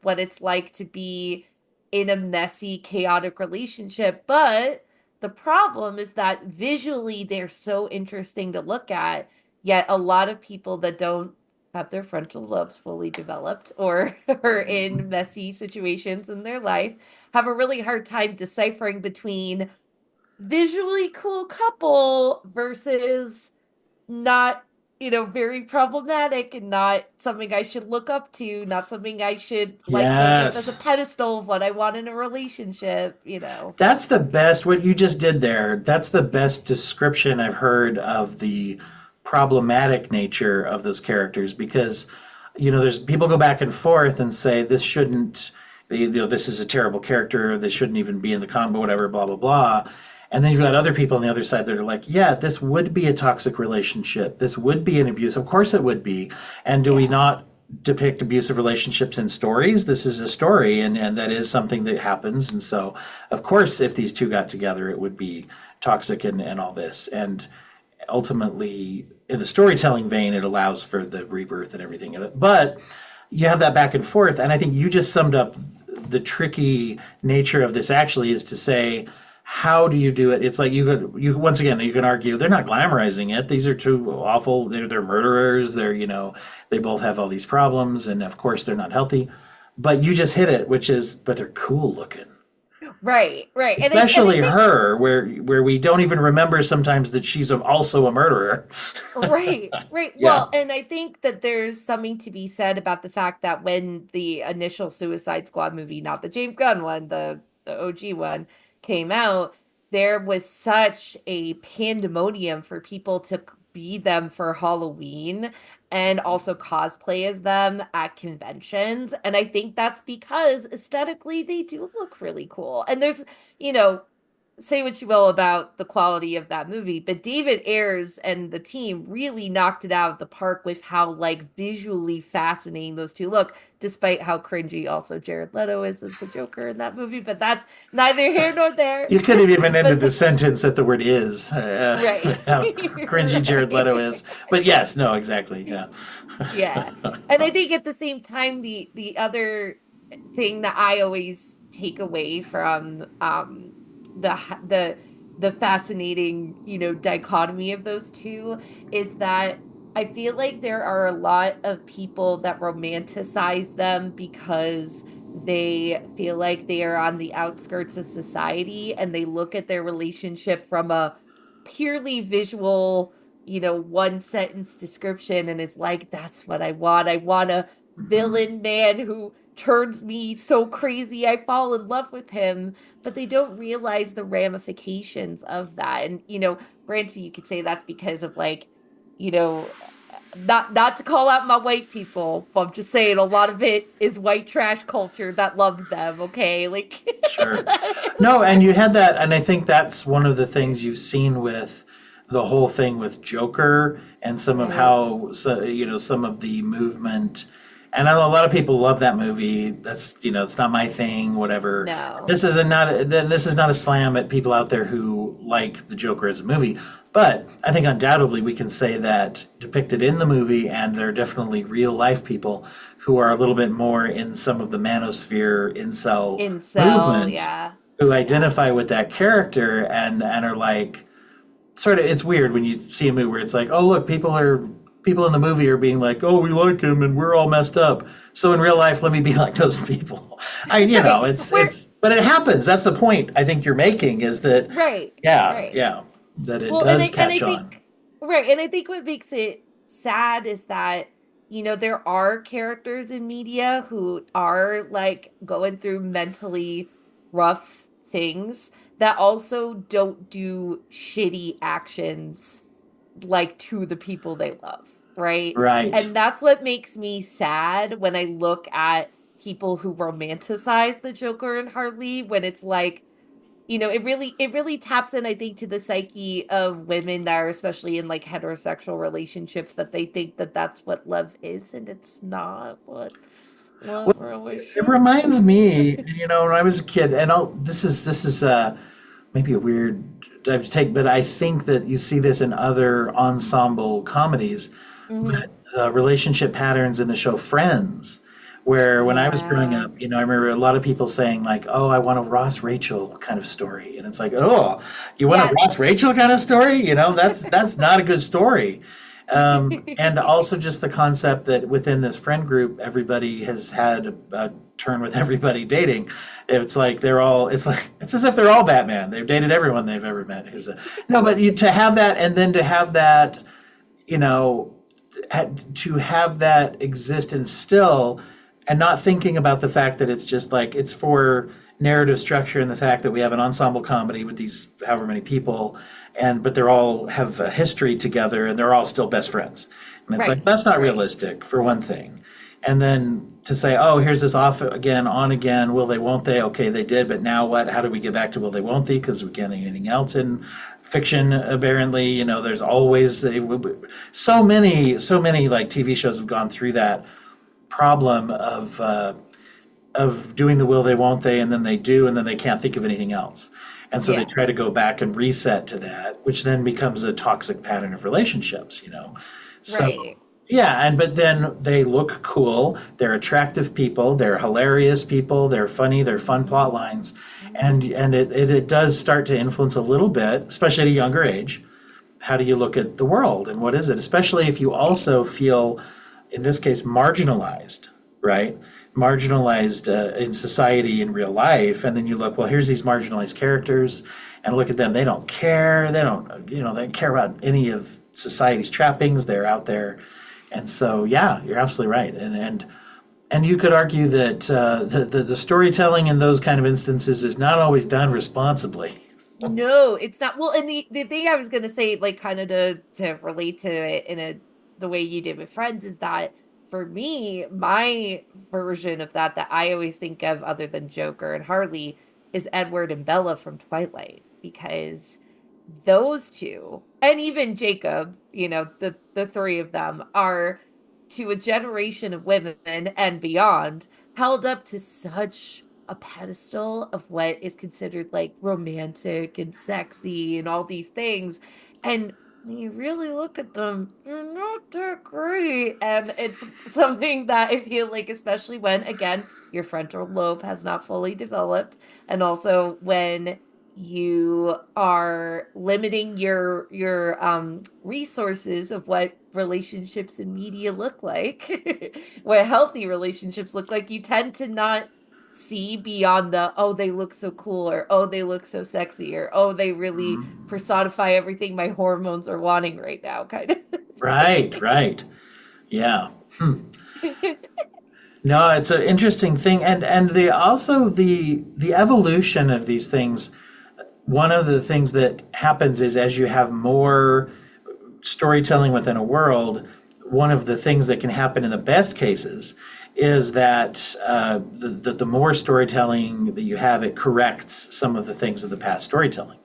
what it's like to be in a messy, chaotic relationship. But the problem is that visually they're so interesting to look at, yet a lot of people that don't have their frontal lobes fully developed or are in messy situations in their life have a really hard time deciphering between visually cool couple versus not, very problematic and not something I should look up to, not something I should like hold up as a Yes. pedestal of what I want in a relationship. That's the best, what you just did there. That's the best description I've heard of the problematic nature of those characters, because, there's people go back and forth and say this shouldn't, this is a terrible character, they shouldn't even be in the combo, whatever, blah, blah, blah. And then you've got other people on the other side that are like, yeah, this would be a toxic relationship. This would be an abuse. Of course it would be. And do we Yeah. not depict abusive relationships in stories? This is a story, and that is something that happens. And so, of course, if these two got together, it would be toxic and all this. And ultimately, in the storytelling vein, it allows for the rebirth and everything of it. But you have that back and forth. And I think you just summed up the tricky nature of this, actually, is to say, how do you do it? It's like you once again, you can argue they're not glamorizing it. These are two awful. They're murderers. They both have all these problems, and of course they're not healthy. But you just hit it, which is, but they're cool looking. Right, right. And I Especially think her, where we don't even remember sometimes that she's also a murderer. right, right. Yeah. Well, and I think that there's something to be said about the fact that when the initial Suicide Squad movie, not the James Gunn one, the OG one, came out, there was such a pandemonium for people to be them for Halloween and also cosplay as them at conventions. And I think that's because aesthetically they do look really cool. And there's, you know, say what you will about the quality of that movie, but David Ayers and the team really knocked it out of the park with how like visually fascinating those two look, despite how cringy also Jared Leto is as the Joker in that movie. But that's neither here nor there. You could have even ended But the sentence at the word is, right, how cringy Jared Leto right, is. But yes, no, exactly. Yeah. yeah. And I think at the same time, the other thing that I always take away from the the the fascinating, dichotomy of those two is that I feel like there are a lot of people that romanticize them because they feel like they are on the outskirts of society and they look at their relationship from a purely visual, one sentence description and it's like, that's what I want. I want a Mhm. villain man who turns me so crazy I fall in love with him, but they don't realize the ramifications of that. And, granted, you could say that's because of like, you know, not to call out my white people, but I'm just saying a lot of it is white trash culture that loves them, okay? Like Sure. No, and you had that, and I think that's one of the things you've seen with the whole thing with Joker and some of right. how, some of the movement. And I know a lot of people love that movie. That's, it's not my thing, whatever. No. This is not a slam at people out there who like the Joker as a movie. But I think undoubtedly we can say that depicted in the movie, and there are definitely real life people who are a little bit more in some of the manosphere incel Incel, movement yeah. who Yeah. identify with that character and are like sort of, it's weird when you see a movie where it's like, oh look, people in the movie are being like, oh, we like him and we're all messed up. So in real life, let me be like those people. Right. We're but it happens. That's the point I think you're making, is that, right. yeah, Right. yeah, that it Well, does and I catch on. think right, and I think what makes it sad is that there are characters in media who are like going through mentally rough things that also don't do shitty actions like to the people they love, right? Right. And that's what makes me sad when I look at people who romanticize the Joker and Harley when it's like it really taps in, I think, to the psyche of women that are especially in like heterosexual relationships that they think that that's what love is, and it's not what Well, love really it should reminds me, be. when I was a kid, and this is maybe a weird dive to take, but I think that you see this in other ensemble comedies, Hmm. but relationship patterns in the show Friends, where when I was growing Yeah. up, I remember a lot of people saying like, "Oh, I want a Ross Rachel kind of story," and it's like, "Oh, you want a Yes. Ross Rachel kind of story?" That's not a good story. And also just the concept that within this friend group, everybody has had a turn with everybody dating. It's as if they're all Batman. They've dated everyone they've ever met. No, but to have that, and then to have that, you know, to have that exist and still, and not thinking about the fact that it's just like it's for narrative structure, and the fact that we have an ensemble comedy with these however many people, but they're all have a history together and they're all still best friends, and it's like Right. that's not Right. realistic for one thing. And then to say, oh, here's this off again, on again, will they, won't they? Okay, they did, but now what? How do we get back to will they, won't they? Because we can't think anything else in fiction. Apparently, there's always so many like TV shows have gone through that problem of doing the will they, won't they, and then they do, and then they can't think of anything else. And so they Yeah. try to go back and reset to that, which then becomes a toxic pattern of relationships. So Right. yeah, but then they look cool, they're attractive people, they're hilarious people, they're funny, they're fun plot Hmm. lines, and it does start to influence a little bit, especially at a younger age. How do you look at the world, and what is it? Especially if you also feel, in this case, marginalized, right? Marginalized in society in real life, and then you look, well, here's these marginalized characters, and look at them. They don't care. They don't care about any of society's trappings. They're out there, and so yeah, you're absolutely right. And you could argue that the storytelling in those kind of instances is not always done responsibly. No, it's not. Well, and the thing I was gonna say, like kind of to relate to it in the way you did with Friends, is that for me, my version of that I always think of, other than Joker and Harley, is Edward and Bella from Twilight, because those two, and even Jacob, the three of them are, to a generation of women and beyond, held up to such a pedestal of what is considered like romantic and sexy and all these things. And when you really look at them, they're not that great. And it's something that I feel like, especially when, again, your frontal lobe has not fully developed, and also when you are limiting your resources of what relationships in media look like, what healthy relationships look like, you tend to not see beyond the, oh, they look so cool, or oh, they look so sexy, or oh, they really personify everything my hormones are wanting right now, kind of. Right, right. Yeah. No, it's an interesting thing, and the evolution of these things. One of the things that happens is, as you have more storytelling within a world, one of the things that can happen in the best cases is that the more storytelling that you have, it corrects some of the things of the past storytelling.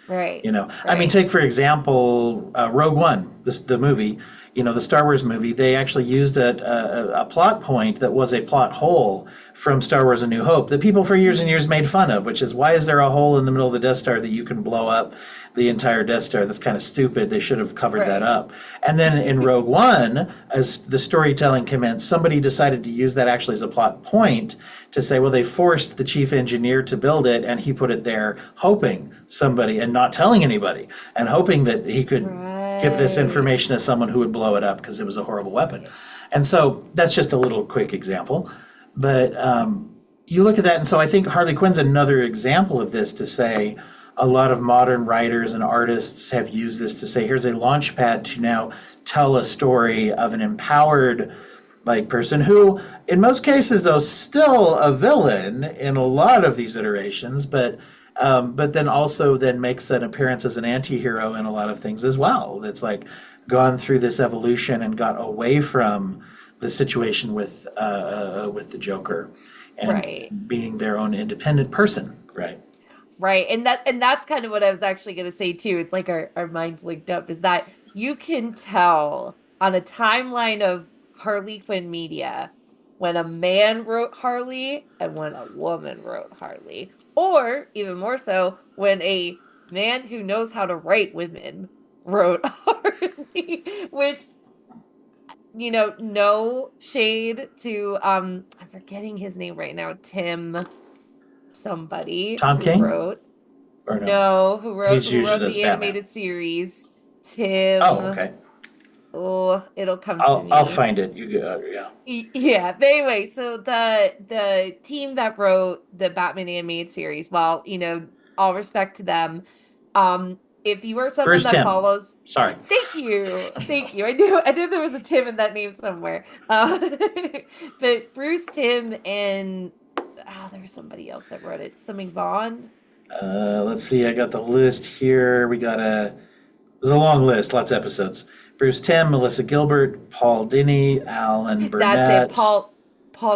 Right, I mean, right. take for example Rogue One, the movie. the Star Wars movie, they actually used a plot point that was a plot hole from Star Wars: A New Hope that people for years and years made fun of, which is, why is there a hole in the middle of the Death Star that you can blow up the entire Death Star? That's kind of stupid. They should have covered that Right. up. And then in Rogue One, as the storytelling commenced, somebody decided to use that actually as a plot point to say, well, they forced the chief engineer to build it, and he put it there hoping somebody, and not telling anybody, and hoping that he could give this Right. information to someone who would blow it up because it was a horrible weapon. And so that's just a little quick example. But you look at that, and so I think Harley Quinn's another example of this, to say a lot of modern writers and artists have used this to say, here's a launch pad to now tell a story of an empowered person who, in most cases, though, still a villain in a lot of these iterations, but then also then makes an appearance as an anti-hero in a lot of things as well. That's like gone through this evolution and got away from the situation with the Joker, and Right. being their own independent person, right? Right. And that's kind of what I was actually going to say too. It's like our minds linked up, is that you can tell on a timeline of Harley Quinn media when a man wrote Harley and when a woman wrote Harley. Or even more so, when a man who knows how to write women wrote Harley, which, no shade to I'm forgetting his name right now, Tim somebody Tom who King, wrote or no? no, who wrote He's who used wrote as the Batman. animated series. Oh, Tim. okay. Oh, it'll come to I'll me. find it. Yeah. Yeah, but anyway, so the team that wrote the Batman animated series, well, all respect to them. If you are someone Bruce that Tim. follows, Sorry. thank you, thank you. I knew there was a Tim in that name somewhere. But Bruce, Tim, and there was somebody else that wrote it. Something Vaughn. Let's see. I got the list here. There's a long list, lots of episodes. Bruce Timm, Melissa Gilbert, Paul Dini, Alan That's it, Burnett. Paul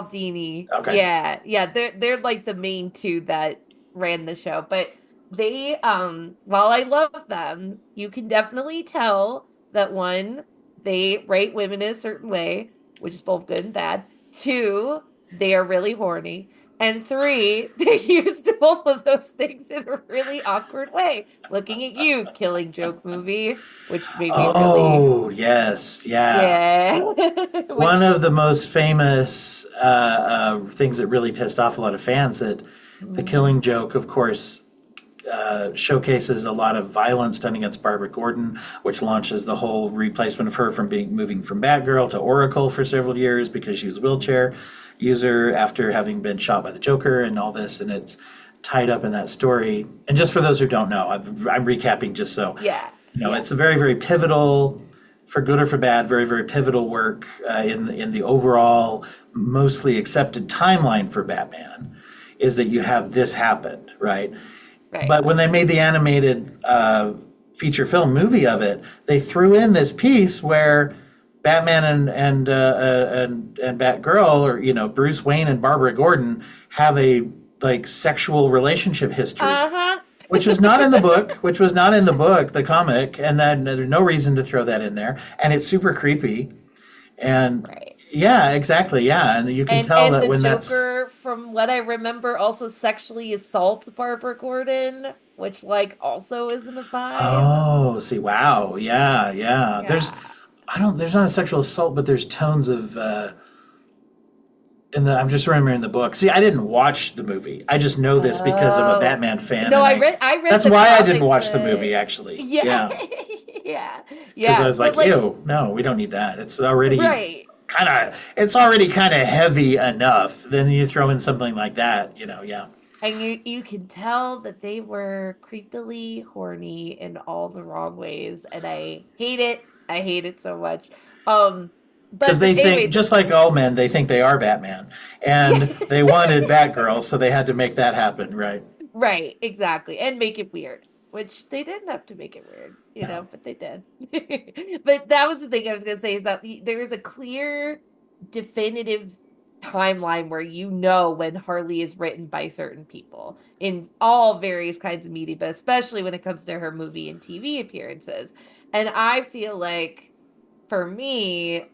Dini. Okay. Yeah, yeah, they're like the main two that ran the show. But they, while I love them, you can definitely tell that one, they write women in a certain way, which is both good and bad. Two, they are really horny. And three, they used both of those things in a really awkward way. Looking at you, Killing Joke movie, which made me really, Oh, yes. Yeah. yeah, One of which. the most famous things that really pissed off a lot of fans, that the Mm. Killing Joke, of course, showcases a lot of violence done against Barbara Gordon, which launches the whole replacement of her from moving from Batgirl to Oracle for several years because she was a wheelchair user after having been shot by the Joker and all this, and it's tied up in that story. And just for those who don't know, I'm recapping just so Yeah, yeah, it's a very, very pivotal, for good or for bad, very, very pivotal work in the overall mostly accepted timeline for Batman. Is that you have this happen, right? right. But when they made the animated feature film movie of it, they threw in this piece where Batman and Batgirl, or Bruce Wayne and Barbara Gordon, have a sexual relationship history, Uh-huh. which was not in the book, the comic, and then there's no reason to throw that in there, and it's super creepy, and Right. yeah, exactly, yeah, and you can tell And that the when that's. Joker, from what I remember, also sexually assaults Barbara Gordon, which like also isn't a vibe. Oh, see, wow, yeah, yeah. Yeah. There's not a sexual assault, but there's tones of I'm just remembering the book. See, I didn't watch the movie. I just know this because I'm a Oh. Batman fan, No, and I read that's the why I didn't comic, watch the but movie actually. yeah. Yeah, Yeah. because I Yeah. was But like, like, ew, no, we don't need that. right. It's already kind of heavy enough. Then you throw in something like that, yeah. And you can tell that they were creepily horny in all the wrong ways, and I hate it. I hate it so much. Um, Because but they think, anyway, just like all men, they think they are Batman, and yeah, they wanted Batgirl, so they had to make that happen, right? right, exactly, and make it weird, which they didn't have to make it weird, No. but they did. But that was the thing I was gonna say, is that there is a clear, definitive timeline where when Harley is written by certain people in all various kinds of media, but especially when it comes to her movie and TV appearances. And I feel like for me,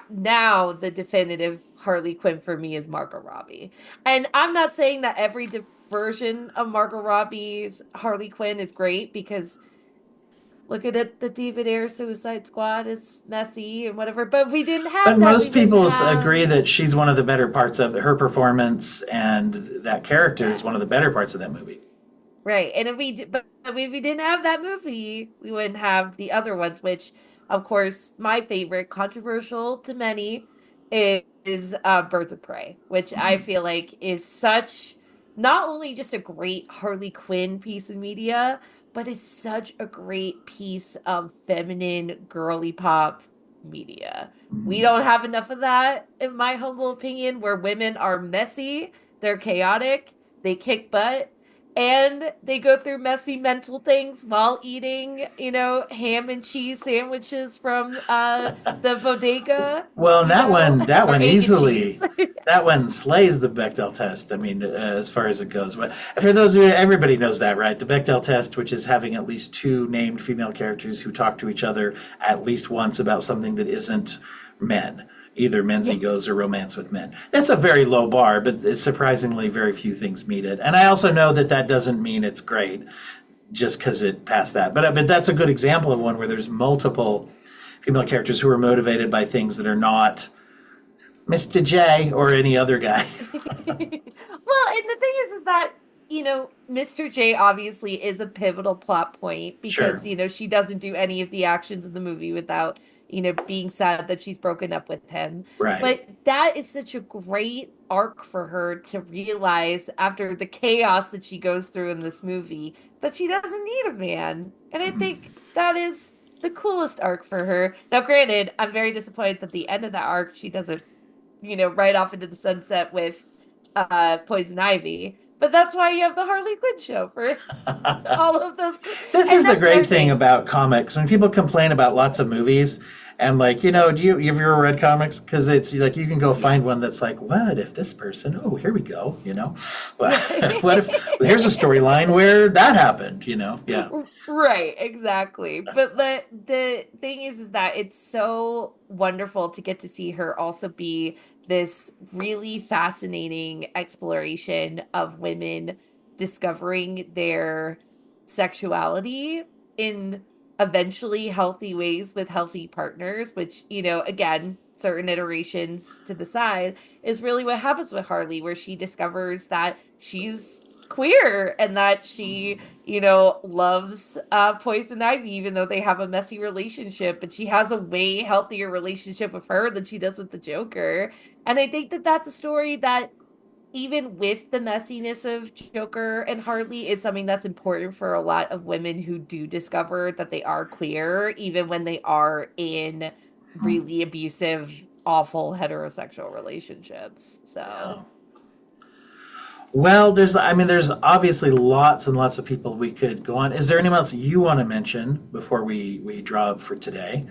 now the definitive Harley Quinn for me is Margot Robbie. And I'm not saying that every version of Margot Robbie's Harley Quinn is great because look at it, the David Ayer Suicide Squad is messy and whatever. But we didn't But have that. We most didn't people agree have that she's one of the better parts of her performance, and that character is yeah. one of the better parts of that movie. Right. And if we didn't have that movie, we wouldn't have the other ones, which of course my favorite, controversial to many, is Birds of Prey, which I Mhm. feel like is such not only just a great Harley Quinn piece of media, but is such a great piece of feminine girly pop media. We Mhm. don't have enough of that, in my humble opinion, where women are messy, they're chaotic, they kick butt and they go through messy mental things while eating, ham and cheese sandwiches from the bodega, Well, that or one egg and cheese. easily, that one slays the Bechdel test. I mean, as far as it goes. But for those who, everybody knows that, right? The Bechdel test, which is having at least two named female characters who talk to each other at least once about something that isn't men, either men's Yeah. egos or romance with men. That's a very low bar, but it's surprisingly very few things meet it. And I also know that that doesn't mean it's great just because it passed that. But that's a good example of one where there's multiple female characters who are motivated by things that are not Mr. J or any other guy. Well, and the thing is that, Mr. J obviously is a pivotal plot point Sure. because, she doesn't do any of the actions in the movie without, being sad that she's broken up with him. Right. But that is such a great arc for her to realize after the chaos that she goes through in this movie that she doesn't need a man. And I Mhm. think that is the coolest arc for her. Now, granted, I'm very disappointed that the end of that arc, she doesn't right off into the sunset with Poison Ivy. But that's why you have the Harley Quinn show for all of those. This And is the that's the great other thing thing. about comics. When people complain about lots of movies, and like, do you have you ever read comics? Because it's like you can go Yeah. find one that's like, what if this person? Oh, here we go. What Yeah. what if here's a storyline where that happened? Yeah. Right, exactly. But the thing is that it's so wonderful to get to see her also be this really fascinating exploration of women discovering their sexuality in eventually healthy ways with healthy partners, which, again, certain iterations to the side is really what happens with Harley, where she discovers that she's queer and that she loves Poison Ivy, even though they have a messy relationship, but she has a way healthier relationship with her than she does with the Joker. And I think that that's a story that, even with the messiness of Joker and Harley, is something that's important for a lot of women who do discover that they are queer, even when they are in really abusive, awful heterosexual relationships. Yeah. So. Well, there's obviously lots and lots of people we could go on. Is there anyone else you want to mention before we draw up for today?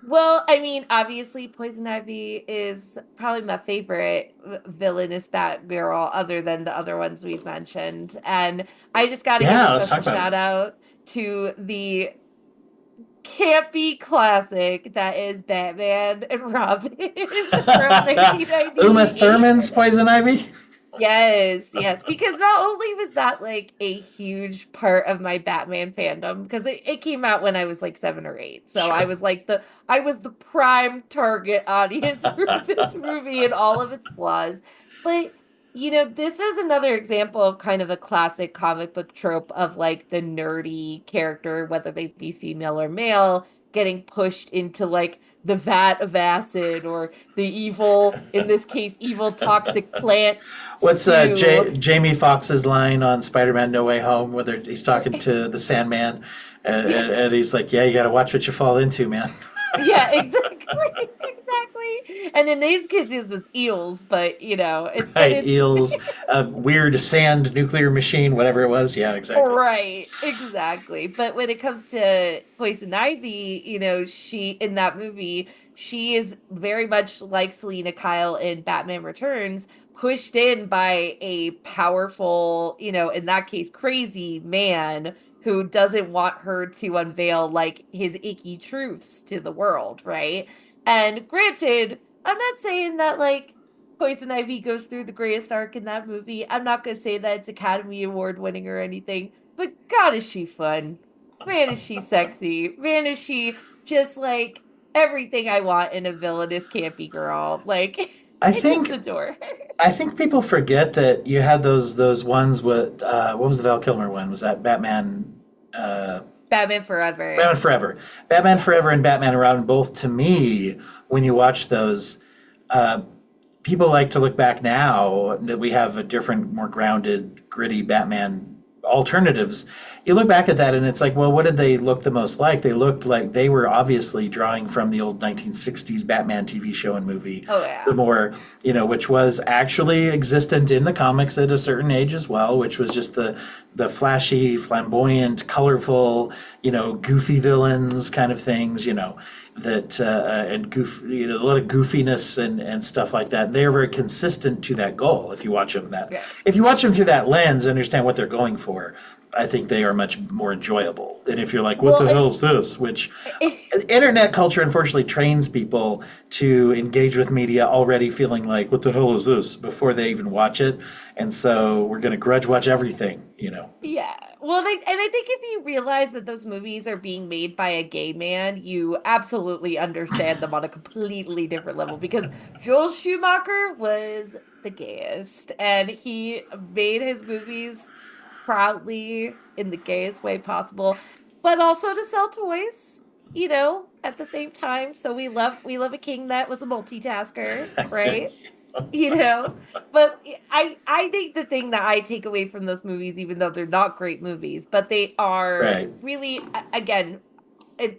Well, I mean, obviously, Poison Ivy is probably my favorite villainous Batgirl, other than the other ones we've mentioned. And I just got to give a Yeah, let's talk special about shout it. out to the campy classic that is Batman and Robin from Uma 1998. Thurman's Poison Ivy. Yes, yes. Because not only was that like a huge part of my Batman fandom, because it came out when I was like 7 or 8. So Sure. I was the prime target audience for this movie and all of its flaws. But this is another example of kind of a classic comic book trope of like the nerdy character, whether they be female or male, getting pushed into like the vat of acid or the evil, in this case, evil toxic plant What's stew. Jamie Foxx's line on Spider-Man: No Way Home, where he's talking Right. to the Sandman, Yeah. and he's like, "Yeah, you got to watch what you fall into, man." Yeah, exactly. Exactly. And in these cases it's eels, but Right? it's Eels, a weird sand nuclear machine, whatever it was. Yeah, exactly. right, exactly. But when it comes to Poison Ivy, she in that movie, she is very much like Selena Kyle in Batman Returns, pushed in by a powerful, in that case, crazy man who doesn't want her to unveil like his icky truths to the world, right? And granted, I'm not saying that like Poison Ivy goes through the greatest arc in that movie. I'm not gonna say that it's Academy Award winning or anything, but God, is she fun. Man, is she sexy. Man, is she just like everything I want in a villainous campy girl. Like, I I just think adore her. I think people forget that you had those ones with what was the Val Kilmer one? Was that Batman? Uh, Batman Forever. Batman Forever. Batman Forever and Yes. Batman and Robin, both to me, when you watch those, uh, people like to look back now that we have a different, more grounded, gritty Batman alternatives. You look back at that and it's like, well, what did they look the most like? They looked like they were obviously drawing from the old 1960s Batman TV show and movie, Oh the yeah. more, which was actually existent in the comics at a certain age as well, which was just the flashy, flamboyant, colorful, goofy villains kind of things, that and a lot of goofiness and stuff like that. And they're very consistent to that goal. Right. If you watch them through that lens, understand what they're going for. I think they are much more enjoyable than if you're like, what Well, the hell is this? Which internet culture unfortunately trains people to engage with media already feeling like, what the hell is this? Before they even watch it. And so we're going to grudge watch everything. yeah. Well, and I think if you realize that those movies are being made by a gay man, you absolutely understand them on a completely different level because Joel Schumacher was the gayest and he made his movies proudly in the gayest way possible, but also to sell toys, at the same time. So we love a king that was a multitasker, right? you know but I think the thing that I take away from those movies, even though they're not great movies, but they are Right. really again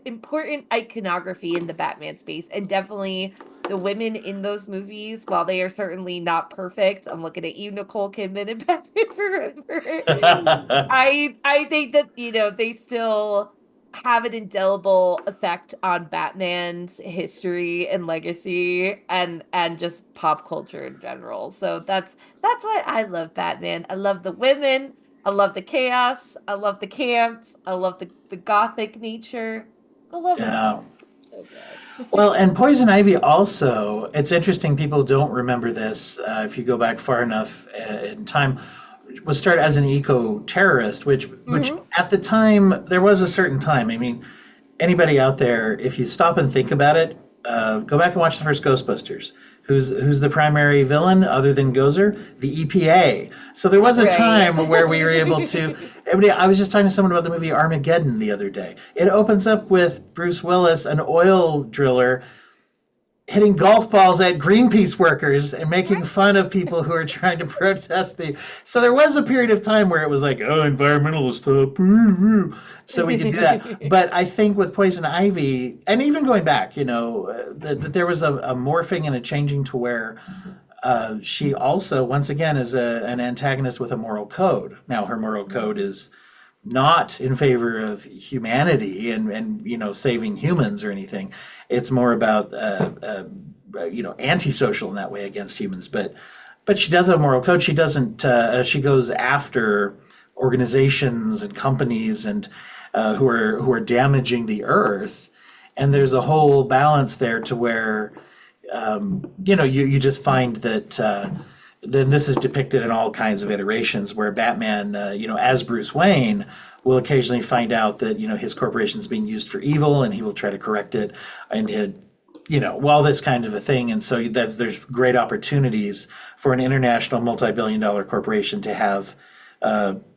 important iconography in the Batman space, and definitely the women in those movies, while they are certainly not perfect. I'm looking at you, Nicole Kidman, and Batman Forever. I think that they still have an indelible effect on Batman's history and legacy and just pop culture in general. So that's why I love Batman. I love the women, I love the chaos, I love the camp, I love the gothic nature. I love it Yeah. all. So good. Well, and Poison Ivy also, it's interesting, people don't remember this, if you go back far enough in time, was started as an eco-terrorist, which Hmm. at the time, there was a certain time. I mean, anybody out there, if you stop and think about it, go back and watch the first Ghostbusters. Who's the primary villain other than Gozer? The EPA. So there was a Right. time where we were able to. Everybody, I was just talking to someone about the movie Armageddon the other day. It opens up with Bruce Willis, an oil driller, hitting golf balls at Greenpeace workers and making fun of people who are trying to protest the. So there was a period of time where it was like, oh, environmentalist stuff, so we could do that. But I think with Poison Ivy, and even going back, that there was a morphing and a changing to where she also, once again, is an antagonist with a moral code. Now, her moral code is not in favor of humanity and saving humans or anything. It's more about antisocial in that way against humans. But she does have a moral code. She doesn't. She goes after organizations and companies and who are damaging the earth. And there's a whole balance there to where you just find that. Then this is depicted in all kinds of iterations where Batman, as Bruce Wayne, will occasionally find out that, his corporation is being used for evil and he will try to correct it and all this kind of a thing. And so there's great opportunities for an international multi-billion-dollar corporation to have,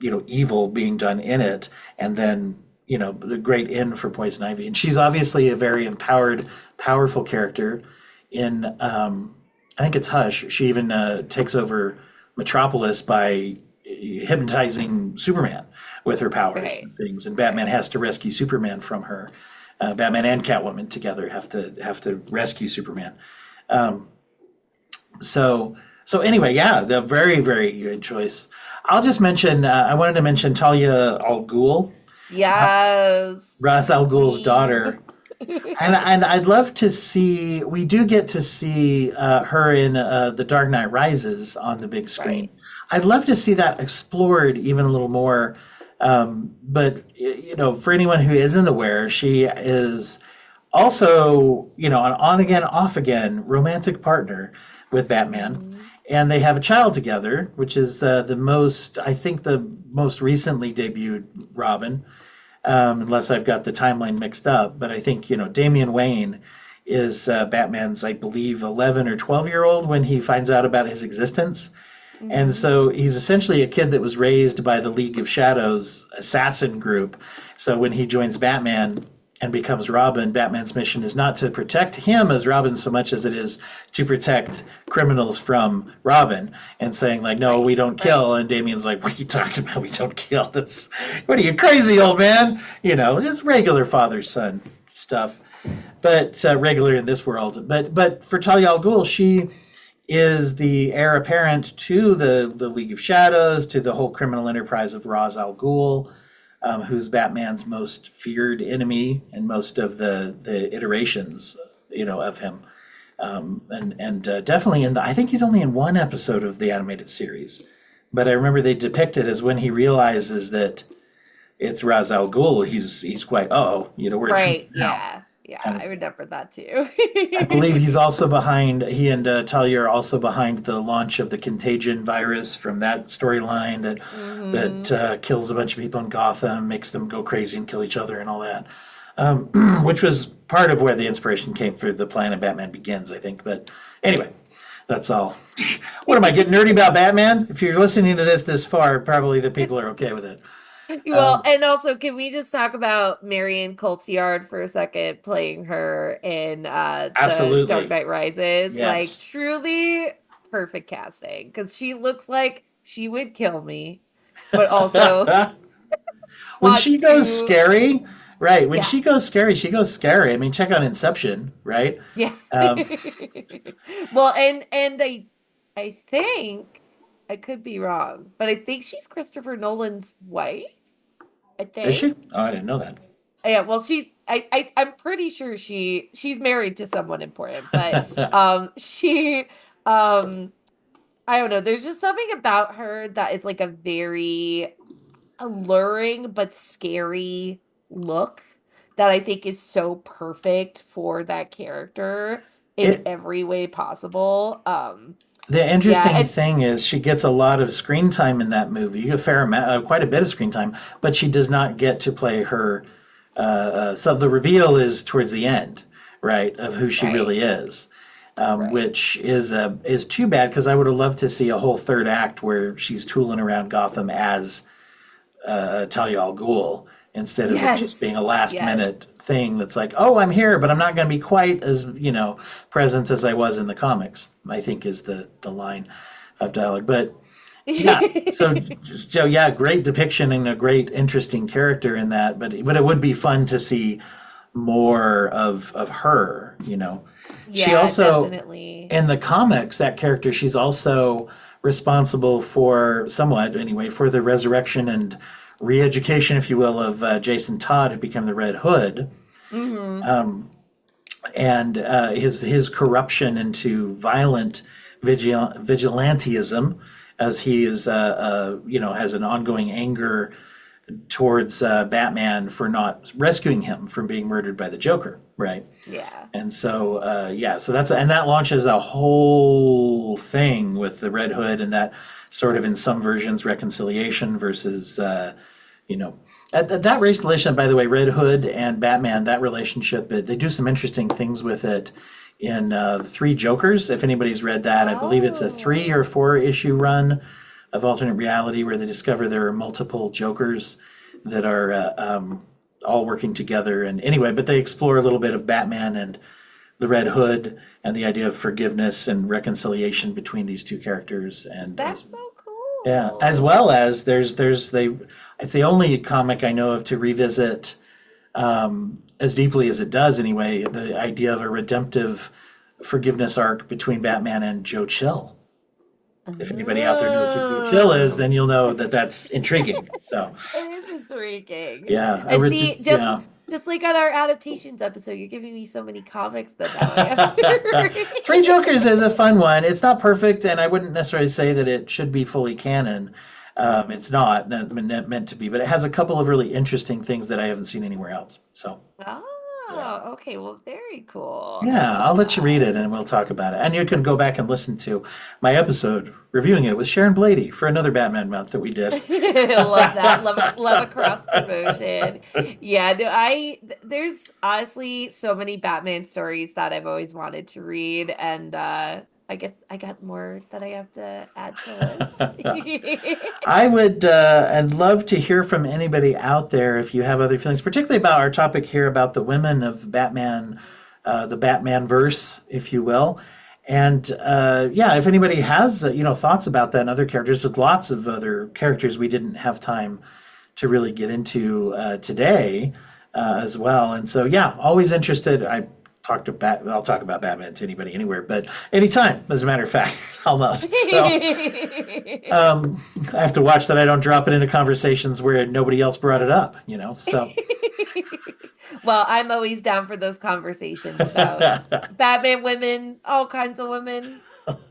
evil being done in it. And then, the great in for Poison Ivy. And she's obviously a very empowered, powerful character in, I think it's Hush. She even takes over Metropolis by hypnotizing Superman with her powers Right. and things, and Batman Right. has to rescue Superman from her. Batman and Catwoman together have to rescue Superman. Um, so anyway, yeah, the very very good choice. I'll just mention. I wanted to mention Talia al Ghul, Yes. Ra's al Ghul's Queen. daughter. And I'd love to see. We do get to see her in The Dark Knight Rises on the big screen. Right. I'd love to see that explored even a little more, But for anyone who isn't aware, she is also, an on again, off again romantic partner with Batman. Hmm. And they have a child together, which is I think the most recently debuted Robin, unless I've got the timeline mixed up. But I think, Damian Wayne is Batman's, I believe, 11 or 12-year-old when he finds out about his existence. And Hmm. so he's essentially a kid that was raised by the League of Shadows assassin group. So when he joins Batman and becomes Robin, Batman's mission is not to protect him as Robin so much as it is to protect criminals from Robin, and saying like, no, Right, we don't right. kill. And Damian's like, what are you talking about? We don't kill. What are you, crazy, old man? Just regular father son stuff, but regular in this world. But for Talia al Ghul, she is the heir apparent to the League of Shadows, to the whole criminal enterprise of Ra's al Ghul, who's Batman's most feared enemy in most of the iterations, of him. And definitely I think he's only in one episode of the animated series, but I remember they depict it as when he realizes that it's Ra's al Ghul, he's quite, we're in trouble Right. now. Yeah. Yeah, And I remember that too. I believe he and Talia are also behind the launch of the Contagion virus from that storyline that Hmm. kills a bunch of people in Gotham, makes them go crazy and kill each other and all that, which was part of where the inspiration came for the Planet Batman Begins, I think. But anyway, that's all. What am I getting nerdy about Batman? If you're listening to this far, probably the people are okay with it. Well, Um, and also, can we just talk about Marion Cotillard for a second, playing her in the Dark Absolutely. Knight Rises? Like, Yes. truly perfect casting because she looks like she would kill me, but also When want she goes to, scary, right? When yeah, she goes scary, she goes scary. I mean, check out Inception, right? yeah. Um, Well, and I think I could be wrong, but I think she's Christopher Nolan's wife. I is think. she? Oh, I didn't know that. Yeah, well, I'm pretty sure she's married to someone important, but she um I don't know, there's just something about her that is like a very alluring but scary look that I think is so perfect for that character in it every way possible. The Yeah, interesting and thing is she gets a lot of screen time in that movie, a fair amount, quite a bit of screen time, but she does not get to play her. So the reveal is towards the end, right, of who she right, really is, right. which is too bad because I would have loved to see a whole third act where she's tooling around Gotham as Talia al Ghul instead of it just being a Yes. last Yes. minute thing that's like, oh, I'm here, but I'm not going to be quite as present as I was in the comics. I think is the line of dialogue. But yeah, so Joe, yeah, great depiction and a great interesting character in that. But it would be fun to see more of her. She Yeah, also definitely. in the comics, that character, she's also responsible for somewhat anyway for the resurrection and re-education, if you will, of Jason Todd, who became the Red Hood, Hmm. um, and his corruption into violent vigilantism, as he is has an ongoing anger towards Batman for not rescuing him from being murdered by the Joker, right? Yeah. And so, so that launches a whole thing with the Red Hood and that sort of in some versions reconciliation versus, you know, at that relationship, by the way, Red Hood and Batman, that relationship, they do some interesting things with it in Three Jokers. If anybody's read that, I believe it's a 3 or 4 issue run of alternate reality where they discover there are multiple Jokers that are all working together. And anyway, but they explore a little bit of Batman and the Red Hood and the idea of forgiveness and reconciliation between these two characters. And That's so yeah, as cool. well as it's the only comic I know of to revisit as deeply as it does anyway the idea of a redemptive forgiveness arc between Batman and Joe Chill. If anybody out there knows who Joe Chill is, Oh, then you'll know that that's intriguing. So it is intriguing. yeah, And see, yeah. just like on our adaptations episode, you're giving me so many comics that now I have to Three read. Jokers is a fun one. It's not perfect, and I wouldn't necessarily say that it should be fully canon. It's not meant to be, but it has a couple of really interesting things that I haven't seen anywhere else. So yeah. Oh, okay. Well, very cool. I Yeah, love I'll let you read that. it and we'll talk about it. And you can go back and listen to my episode reviewing it with Sharon Blady for another Batman month that we did. Love that. Love a cross promotion. Yeah, no, there's honestly so many Batman stories that I've always wanted to read, and I guess I got more that I have to add to the list. I would I'd love to hear from anybody out there if you have other feelings, particularly about our topic here about the women of Batman, the Batman verse, if you will. And yeah, if anybody has thoughts about that and other characters, with lots of other characters we didn't have time to really get into today as well. And so yeah, always interested. I'll talk about Batman to anybody anywhere, but anytime, as a matter of fact, almost. So I have to watch that I don't drop it into conversations where nobody else brought it up, So Well, I'm always down for those conversations about Batman women, all kinds of women,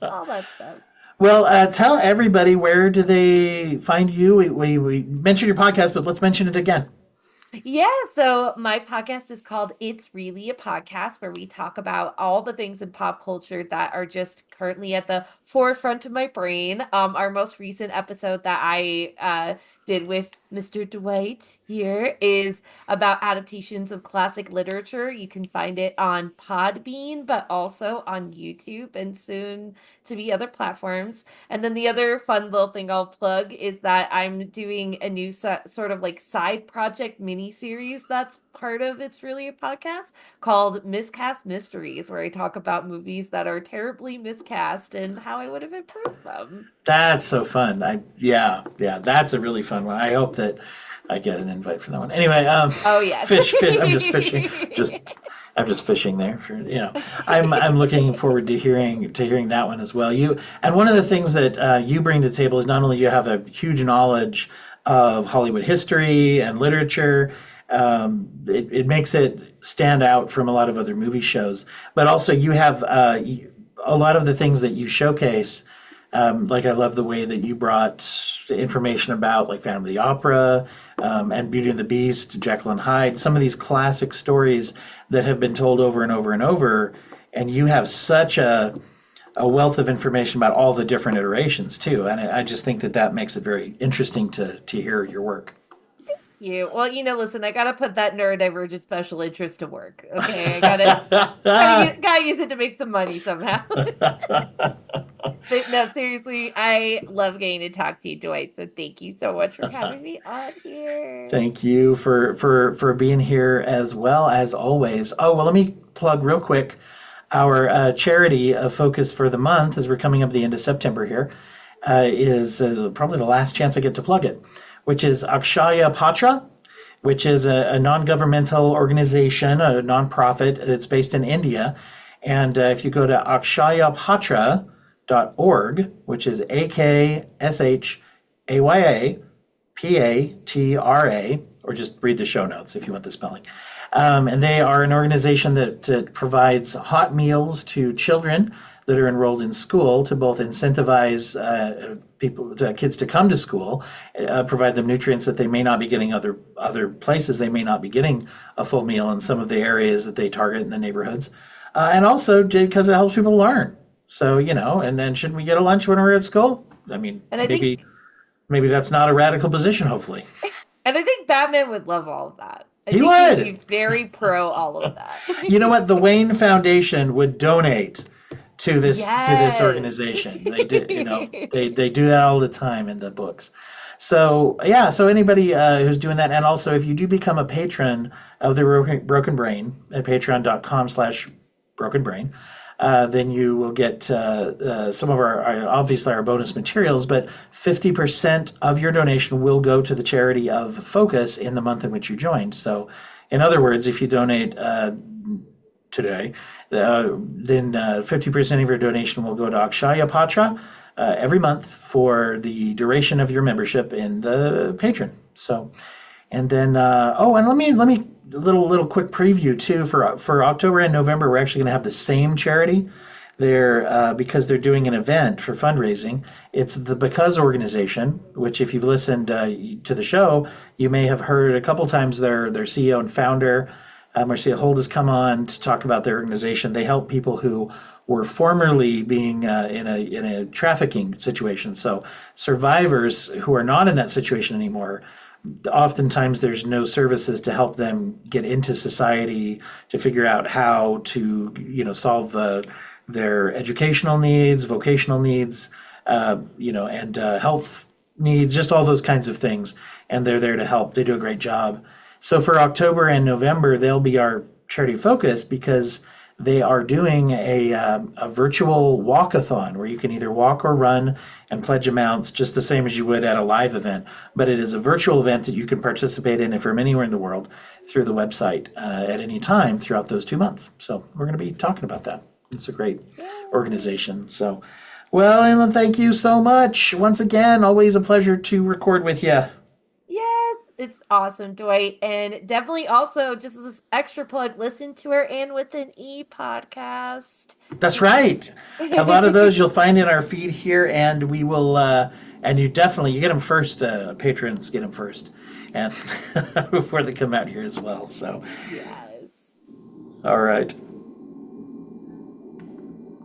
all that stuff. well, tell everybody, where do they find you? We mentioned your podcast, but let's mention it again. Yeah, so my podcast is called It's Really a Podcast, where we talk about all the things in pop culture that are just currently at the forefront of my brain. Our most recent episode that I did with Mr. Dwight here is about adaptations of classic literature. You can find it on Podbean, but also on YouTube and soon to be other platforms. And then the other fun little thing I'll plug is that I'm doing a new sort of like side project mini series that's part of It's Really a Podcast called Miscast Mysteries, where I talk about movies that are terribly miscast and how I would have improved them. That's so fun. Yeah, that's a really fun one. I hope that I get an invite for that one. Anyway, Oh, yes. fish. I'm just fishing. Just I'm just fishing there for. I'm looking forward to hearing that one as well. And one of the things that you bring to the table is not only you have a huge knowledge of Hollywood history and literature. It makes it stand out from a lot of other movie shows, but also you have a lot of the things that you showcase. Like I love the way that you brought information about like Phantom of the Opera and Beauty and the Beast, Jekyll and Hyde, some of these classic stories that have been told over and over and over, and you have such a wealth of information about all the different iterations too, and I just think that makes it very interesting to hear your work. Well, listen, I gotta put that neurodivergent special interest to work. Okay, I gotta use it to make some money somehow. But no, seriously, I love getting to talk to you, Dwight. So thank you so much for having me on here. Thank you for being here as well as always. Oh, well, let me plug real quick our charity of focus for the month, as we're coming up at the end of September here, is probably the last chance I get to plug it, which is Akshaya Patra, which is a non-governmental organization, a nonprofit that's based in India. And if you go to akshayapatra.org, which is AKSHAYAPATRA, or just read the show notes if you want the spelling. And they are an organization that provides hot meals to children that are enrolled in school to both incentivize kids to come to school, provide them nutrients that they may not be getting other places. They may not be getting a full meal in some of the areas that they target in the neighborhoods, and also because it helps people learn. So and then shouldn't we get a lunch when we're at school? I mean, And I think maybe that's not a radical position. Hopefully, and I think Batman would love all of that. I he think he would would. be very pro all of that. You know what? The Wayne Foundation would donate to this Yes. organization. They do, they do that all the time in the books. So yeah, so anybody who's doing that, and also if you do become a patron of the Broken Brain at patreon.com/brokenbrain, then you will get some of obviously our bonus materials, but 50% of your donation will go to the charity of focus in the month in which you joined. So in other words, if you donate today, then 50% of your donation will go to Akshaya Patra every month for the duration of your membership in the patron. So, and then and let me little quick preview too for October and November. We're actually going to have the same charity They're because they're doing an event for fundraising. It's the Because organization, which if you've listened to the show, you may have heard a couple times their CEO and founder, Marcia Holt, has come on to talk about their organization. They help people who were formerly being in a trafficking situation. So survivors who are not in that situation anymore, oftentimes there's no services to help them get into society, to figure out how to solve their educational needs, vocational needs, and health needs, just all those kinds of things. And they're there to help. They do a great job. So for October and November, they'll be our charity focus because they are doing a virtual walkathon where you can either walk or run and pledge amounts just the same as you would at a live event. But it is a virtual event that you can participate in from anywhere in the world through the website at any time throughout those 2 months. So we're going to be talking about that. It's a great organization. So, well, Ellen, thank you so much. Once again, always a pleasure to record with you. Yes, it's awesome, Dwight. And definitely also, just as this extra plug, listen to our And With an E podcast. That's right. A lot of those you'll find in our feed here, and we will. And you get them first. Patrons get them first, and before they come out here as well. So, Yes. all right.